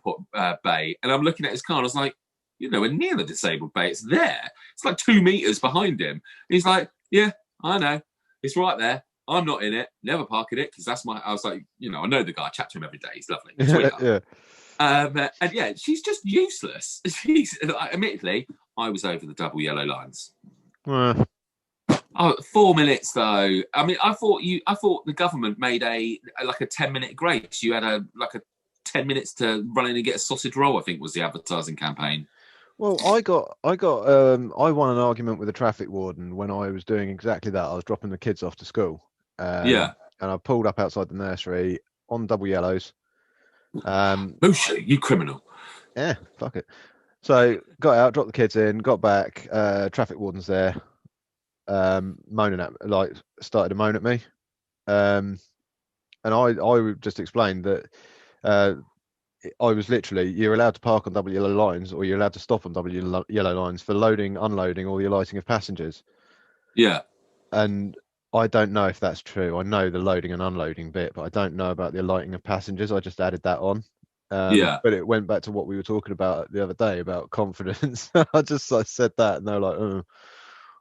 bay. And I'm looking at his car and I was like, you're nowhere near the disabled bay. It's there. It's like 2 meters behind him. And he's like, yeah, I know. It's right there. I'm not in it. Never park in it because that's I was like, I know the guy. I chat to him every day. He's lovely. Sweetheart. Yeah. And yeah, she's just useless. She's admittedly, I was over the double yellow lines. 4 minutes though. I mean, I thought the government made a 10-minute grace. You had a 10 minutes to run in and get a sausage roll, I think was the advertising campaign. Well, I won an argument with a traffic warden when I was doing exactly that. I was dropping the kids off to school. And I pulled up outside the nursery on double yellows. Mushu, you criminal. Yeah, fuck it. So got out, dropped the kids in, got back. Traffic warden's there, moaning at started to moan at me. And I just explained that I was literally, you're allowed to park on double yellow lines, or you're allowed to stop on double yellow lines for loading, unloading, or the alighting of passengers. Yeah. And I don't know if that's true. I know the loading and unloading bit, but I don't know about the alighting of passengers. I just added that on. But it went back to what we were talking about the other day about confidence. I said that, and they're like, oh,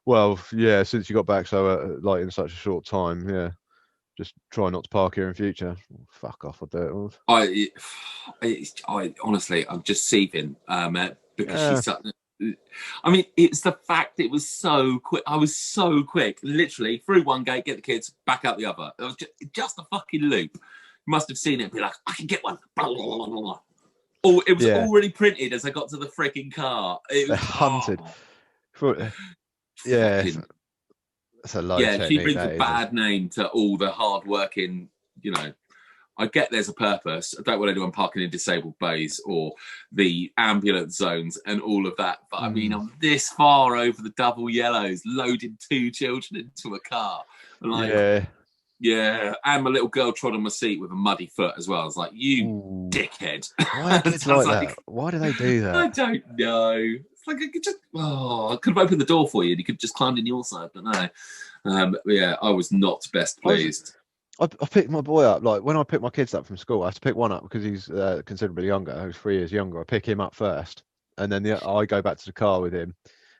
well, yeah, since you got back so in such a short time, yeah. Just try not to park here in future. Fuck off, I'll do it. I honestly, I'm just seething because she's such. I mean, it's the fact it was so quick. I was so quick, literally through one gate, get the kids, back out the other. It was just a fucking loop. You must have seen it and be like, I can get one. Blah, blah, blah, blah. Oh, it was already printed as I got to the freaking car. It was hunted. That's a low technique, she brings a bad name to all the hard-working, I get there's a purpose. I don't want anyone parking in disabled bays or the ambulance zones and all of that. But I mean, I'm this far over the double yellows, loading 2 children into a car. Yeah. And my little girl trod on my seat with a muddy foot as well. I was like, you dickhead. Why are kids like that? Why do they do that? I don't know. It's like I could have opened the door for you and you could have just climbed in your side, but no. Yeah, I was not best pleased. I picked my boy up, when I pick my kids up from school, I have to pick one up because he's considerably younger. He's 3 years younger. I pick him up first, and then I go back to the car with him,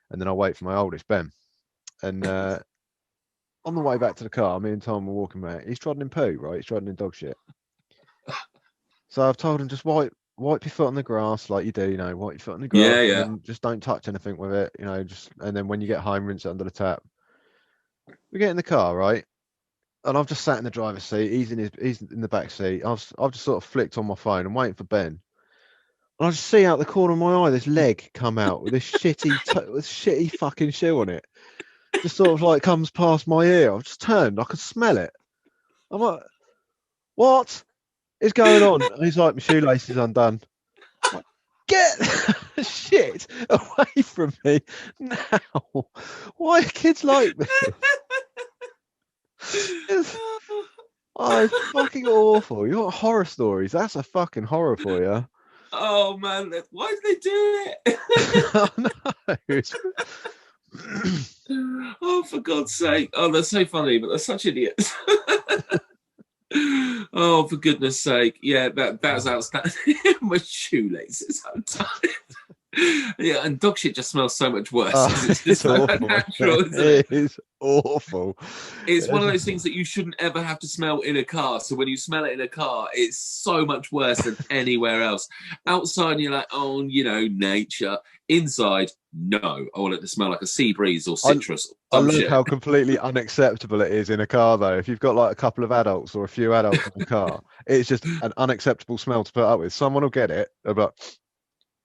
and then I wait for my oldest, Ben. And on the way back to the car, me and Tom were walking back. He's trodden in poo, right? He's trodden in dog shit. So I've told him, just wipe wipe your foot on the grass like you do, wipe your foot on the grass, Yeah, and yeah. then just don't touch anything with it, and then when you get home, rinse it under the tap. We get in the car, right? And I've just sat in the driver's seat. He's in the back seat. I've just sort of flicked on my phone. I'm waiting for Ben. And I just see out the corner of my eye this leg come out with this shitty fucking shoe on it. Just sort of like comes past my ear. I've just turned. I could smell it. I'm like, what is going on? And he's like, my shoelace is undone. I'm like, get shit away from me now. Why are kids like this? Oh, it's fucking awful. You want horror stories? That's a fucking horror for you. Oh man, why did they do it? Oh no. Oh, for God's sake. Oh, they're so funny, but they're such idiots. Oh, for goodness sake. Yeah, that's outstanding. My shoelaces untied. Yeah, and dog shit just smells so much worse. It's just so awful. unnatural, isn't It is awful. It's one of those things that you shouldn't ever have to smell in a car. So when you smell it in a car, it's so much worse than anywhere else. Outside, you're like, oh, nature. Inside, no. I want it to smell like a sea breeze or citrus. I love how completely unacceptable it is in a car, though. If you've got like a couple of adults or a few adults in a car, it's just an unacceptable smell to put up with. Someone will get it. They'll be like,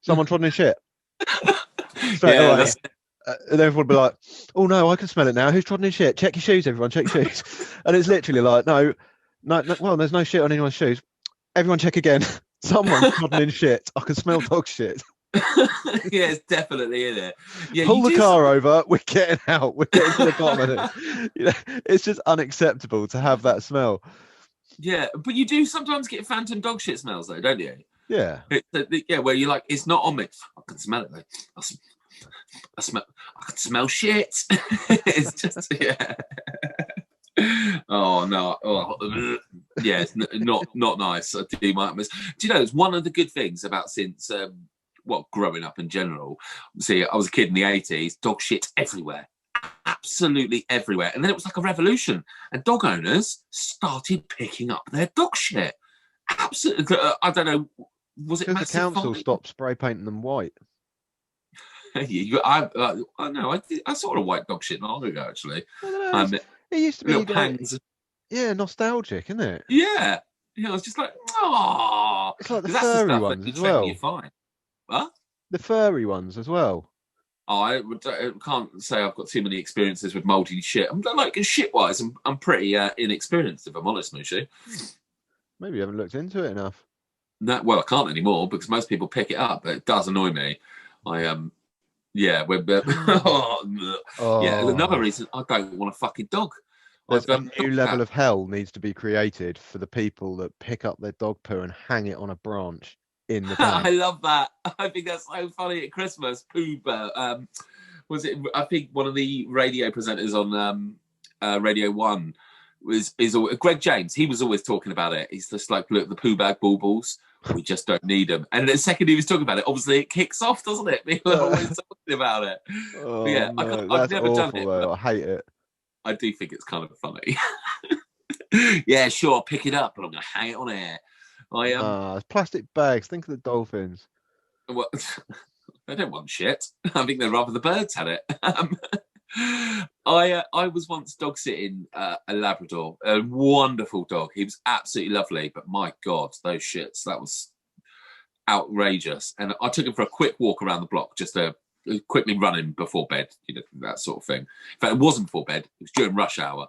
someone trodden in shit. Straight away. And everyone will be like, oh no, I can smell it now. Who's trodden in shit? Check your shoes, everyone. Check your shoes. And it's literally like, no, well, there's no shit on anyone's shoes. Everyone check again. Someone's trodden in shit. I can smell dog shit. Yeah, it's definitely in it. Yeah, pull the car over. We're getting out. We're getting to the bottom of it. It's just unacceptable to have that smell. Yeah, but you do sometimes get phantom dog shit smells, though, don't you? Yeah. Yeah, where you're like, it's not on me. I can smell it though. I can smell shit. It's just yeah. Oh no. Oh, yeah, it's not nice. I do might miss. Do you know? It's one of the good things about since growing up in general. See, I was a kid in the 80s. Dog shit everywhere, absolutely everywhere. And then it was like a revolution, and dog owners started picking up their dog shit. Absolutely. I don't know. Was it because the council stopped spray painting them white? I know. I saw a white dog shit not long ago, actually. It used to be little pangs. Yeah, nostalgic, isn't it? Yeah. I was just like, oh. It's like the furry ones as well. You find. What? The furry ones as well. Oh, I can't say I've got too many experiences with mouldy shit. I'm like shit-wise, I'm pretty inexperienced, if I'm honest, Mushu. Maybe you haven't looked into it enough. Well, I can't anymore because most people pick it up, but it does annoy me. Yeah, yeah. Another reason I don't want a fucking dog. A new level of hell needs to be created for the people that pick up their dog poo and hang it on a branch in the bag. I love that. I think that's so funny at Christmas. Poo. Was it? I think one of the radio presenters on Radio 1 is Greg James. He was always talking about it. He's just like, look, the poo bag baubles. We just don't need them. And the second he was talking about it, obviously it kicks off, doesn't it? People are always talking about it. Oh, yeah, no, I've never awful, done it. Though. I hate it. I do think it's kind of funny. Yeah, sure, I'll pick it up, but I'm going to hang it on air. It's plastic bags. Think of the dolphins. Well, they don't want shit. I think they'd rather the birds had it. I was once dog sitting a Labrador, a wonderful dog. He was absolutely lovely, but my God, those shits, that was outrageous. And I took him for a quick walk around the block, just to quickly running before bed, that sort of thing. In fact, it wasn't before bed, it was during rush hour.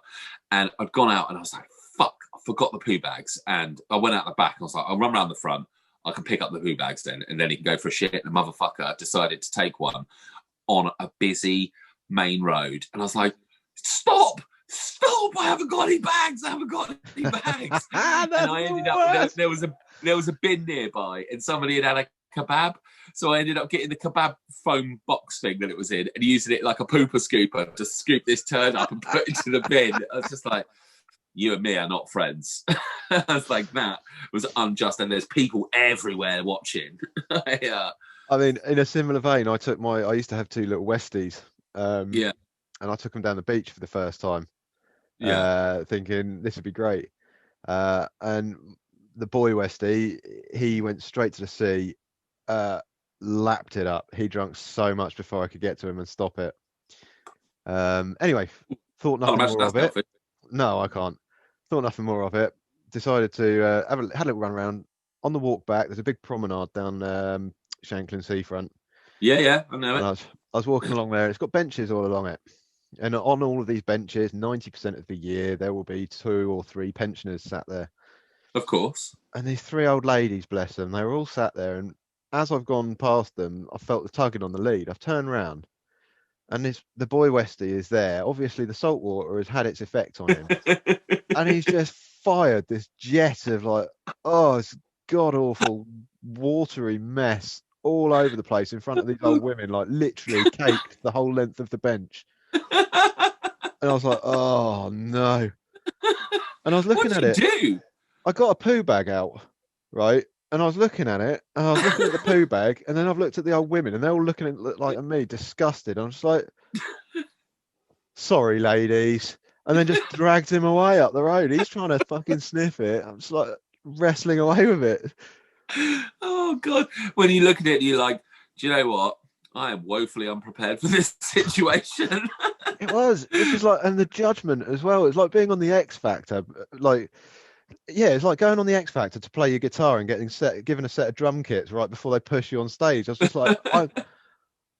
And I'd gone out and I was like, fuck, I forgot the poo bags. And I went out the back and I was like, I'll run around the front. I can pick up the poo bags then, and then he can go for a shit. And the motherfucker decided to take one on a busy main road. And I was like, stop, I haven't got any bags. And I ended up, there was a bin nearby and somebody had a kebab. So I ended up getting the kebab foam box thing that it was in and using it like a pooper scooper to scoop this turd up and put it into the bin. I was just like, you and me are not friends. I was like, that was unjust. And there's people everywhere watching. Yeah. I mean, in a similar vein, I used to have two little Westies. Yeah. And I took them down the beach for the first time. Yeah. Thinking this would be great. And the boy Westy, he went straight to the sea, lapped it up. He drank so much before I could get to him and stop it. Anyway, thought Can't nothing imagine more that's of it. healthy. No, I can't. Thought nothing more of it. Decided to had a little run around. On the walk back, there's a big promenade down Shanklin Seafront. Yeah, I know And it. I was walking along there. It's got benches all along it. And on all of these benches, 90% of the year, there will be 2 or 3 pensioners sat there. Of course. And these 3 old ladies, bless them, they were all sat there. And as I've gone past them, I felt the tugging on the lead. I've turned round, and the boy Westy is there. Obviously, the salt water has had its effect on him. And he's just fired this jet of like, oh, it's god awful, watery mess all over the place in front of these old women, like literally caked the whole length of the bench. And I was like, oh no. And I was looking at it. Do? I got a poo bag out, right? And I was looking at it, and I was looking at the poo bag, and then I've looked at the old women, and they're all looking at me, disgusted. I'm just like, sorry, ladies. And then just dragged him away up the road. He's trying to fucking sniff it. I'm just like wrestling away with it. Oh God! When you look at it, you're like, do you know what? I am woefully unprepared for this situation. It was just like, and the judgment as well. It's like being on the X Factor. Like, yeah, it's like going on the X Factor to play your guitar and given a set of drum kits right before they push you on stage. I was just like,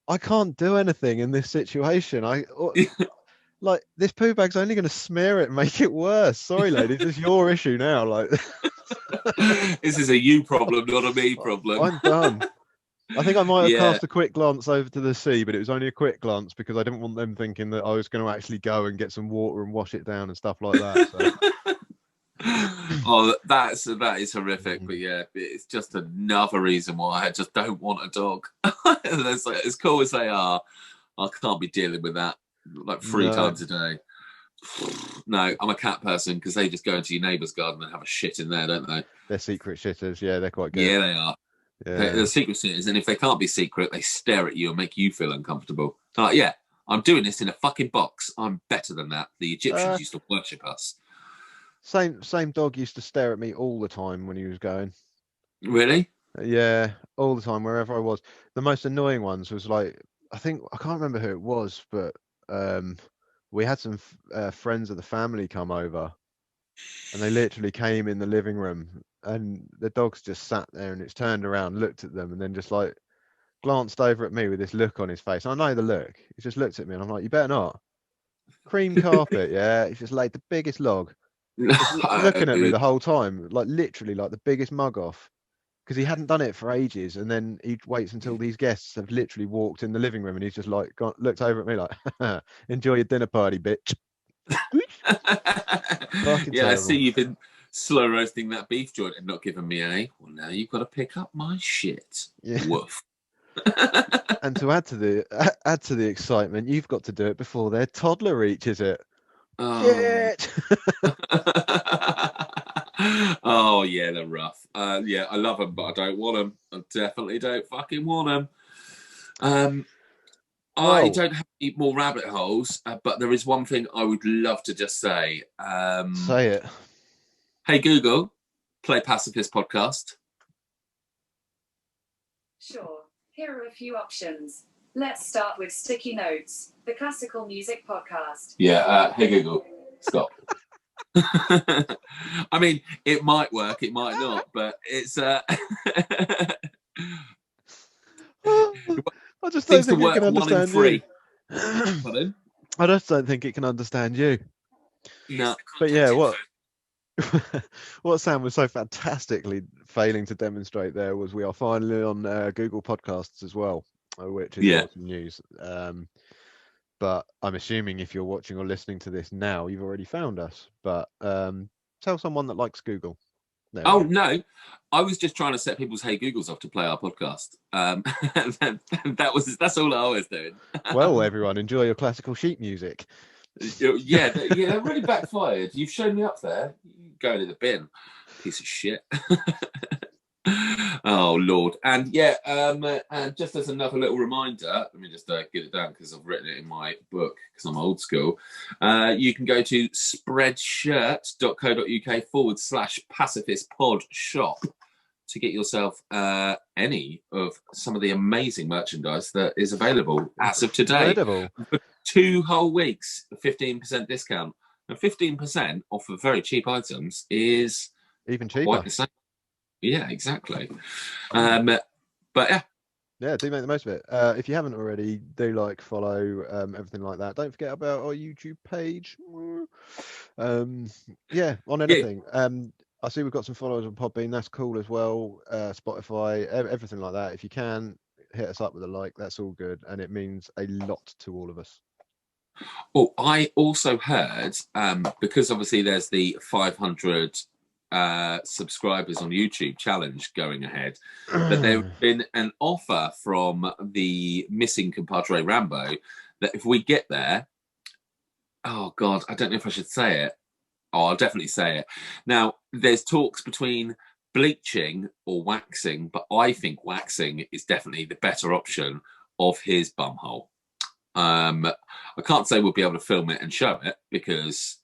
I can't do anything in this situation. Like, this poo bag's only going to smear it and make it worse. Sorry, ladies, it's your issue now. Like, this is a you problem, not a me problem. I'm done. I think I might have cast a quick glance over to the sea, but it was only a quick glance because I didn't want them thinking that I was going to actually go and get some water and wash it down and stuff like that. So. Oh, that is horrific. But yeah, it's just another reason why I just don't want a dog. As cool as they are, I can't be dealing with that like 3 times a day. No, I'm a cat person because they just go into your neighbour's garden and have a shit in there, don't they? They're secret shitters. Yeah, they're quite good. Yeah, they are. Yeah. They're secret shitters, and if they can't be secret, they stare at you and make you feel uncomfortable. Like, yeah, I'm doing this in a fucking box. I'm better than that. The Egyptians used to worship us. Same dog used to stare at me all the time when he was going. Really? Yeah, all the time, wherever I was. The most annoying ones was like, I can't remember who it was, but we had some friends of the family come over, and they literally came in the living room, and the dog's just sat there, and it's turned around, looked at them, and then just like glanced over at me with this look on his face. I know the look. He just looked at me, and I'm like, you better not. Cream carpet, yeah. He's just laid the biggest log. Looking at me the whole time, like literally like the biggest mug off, because he hadn't done it for ages, and then he waits until these guests have literally walked in the living room, and he's just like looked over at me like, enjoy your dinner party, bitch. Yeah, terrible. I see you've been slow roasting that beef joint and not giving me a. Well, now you've got to pick up my shit. Yeah. Woof. And to add to the excitement, you've got to do it before their toddler reaches it. Shit. Oh yeah, they're rough. Yeah, I love them, but I don't want them. I definitely don't fucking want them. I don't have any more rabbit holes, but there is one thing I would love to just say. Say it. Hey Google, play Pacifist podcast. Sure. Here are a few options. Let's start with Sticky Notes, the classical music podcast. Yeah, hey Google, stop. I mean, it might work, it might not, but it's I just don't think it can understand you. Pardon? I just don't think it can understand you. No. But yeah, what Sam was so fantastically failing to demonstrate there was we are finally on Google Podcasts as well, which is awesome news. But I'm assuming if you're watching or listening to this now, you've already found us. But tell someone that likes Google. No, I was just trying to set people's Hey Googles off to play our podcast. That's all I was doing. Well, everyone, enjoy your classical sheet music. Yeah, that really backfired. You've shown me up there. You go into the bin, piece of shit. Oh Lord, and yeah, and just as another little reminder, let me just get it down because I've written it in my book because I'm old school. You can go to spreadshirt.co.uk/pacifist pod shop to get yourself any of some of the amazing merchandise that is available as of today. Incredible. For 2 whole weeks, 15% discount, and 15% off of very cheap items is even cheaper. Quite the same. Yeah, exactly. But yeah. Yeah, do make the most of it. If you haven't already, do like, follow, everything like that. Don't forget about our YouTube page. Yeah, on anything. I see we've got some followers on Podbean. That's cool as well. Spotify, everything like that. If you can, hit us up with a like. That's all good, and it means a lot to all of us. Oh, I also heard, because obviously there's the 500 subscribers on YouTube challenge going ahead, that there's been an offer from the missing compadre Rambo that if we get there, oh God, I don't know if I should say it. Oh, I'll definitely say it. Now, there's talks between bleaching or waxing, but I think waxing is definitely the better option of his bumhole. I can't say we'll be able to film it and show it because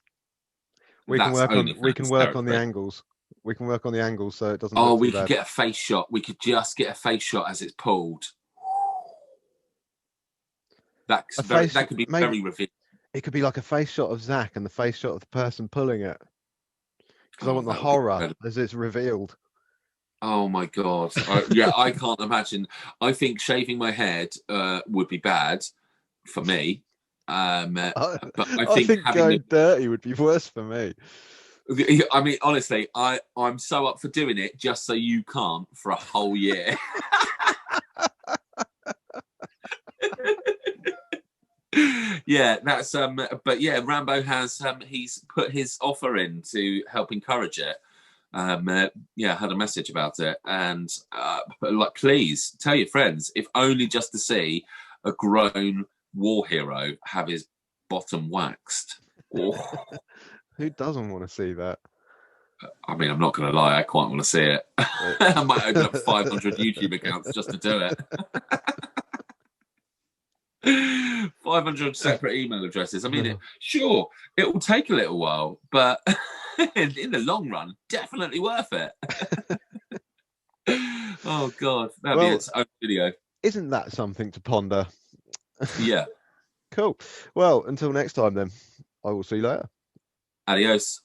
we can work on the angles. We can work on the angles so it doesn't. Oh, we could get a face shot. We could just get a face shot as it's pulled. That could be very revealing. It could be like a face shot of Zach and the face shot of the person pulling it. Because I want the horror as it's revealed. Oh my God! Yeah, I can't imagine. I think shaving my head would be bad for me. But I think going dirty would be worse for me. I mean, honestly, I'm so up for doing it just so you can't for a whole year. Yeah, that's but yeah, Rambo has he's put his offer in to help encourage it. Yeah, had a message about it, and like, please tell your friends, if only just to see a grown war hero have his bottom waxed. Oh. Who doesn't want to see that? I mean, I'm not going to lie, I quite want to see it. I might open up 500 YouTube accounts just to do it. 500 separate email addresses. I mean, sure, it will take a little while, but in the long run, definitely worth it. Oh God, that'd be its own video. Isn't that something to ponder? Yeah. Cool. Well, until next time then, I will see you later. Adios.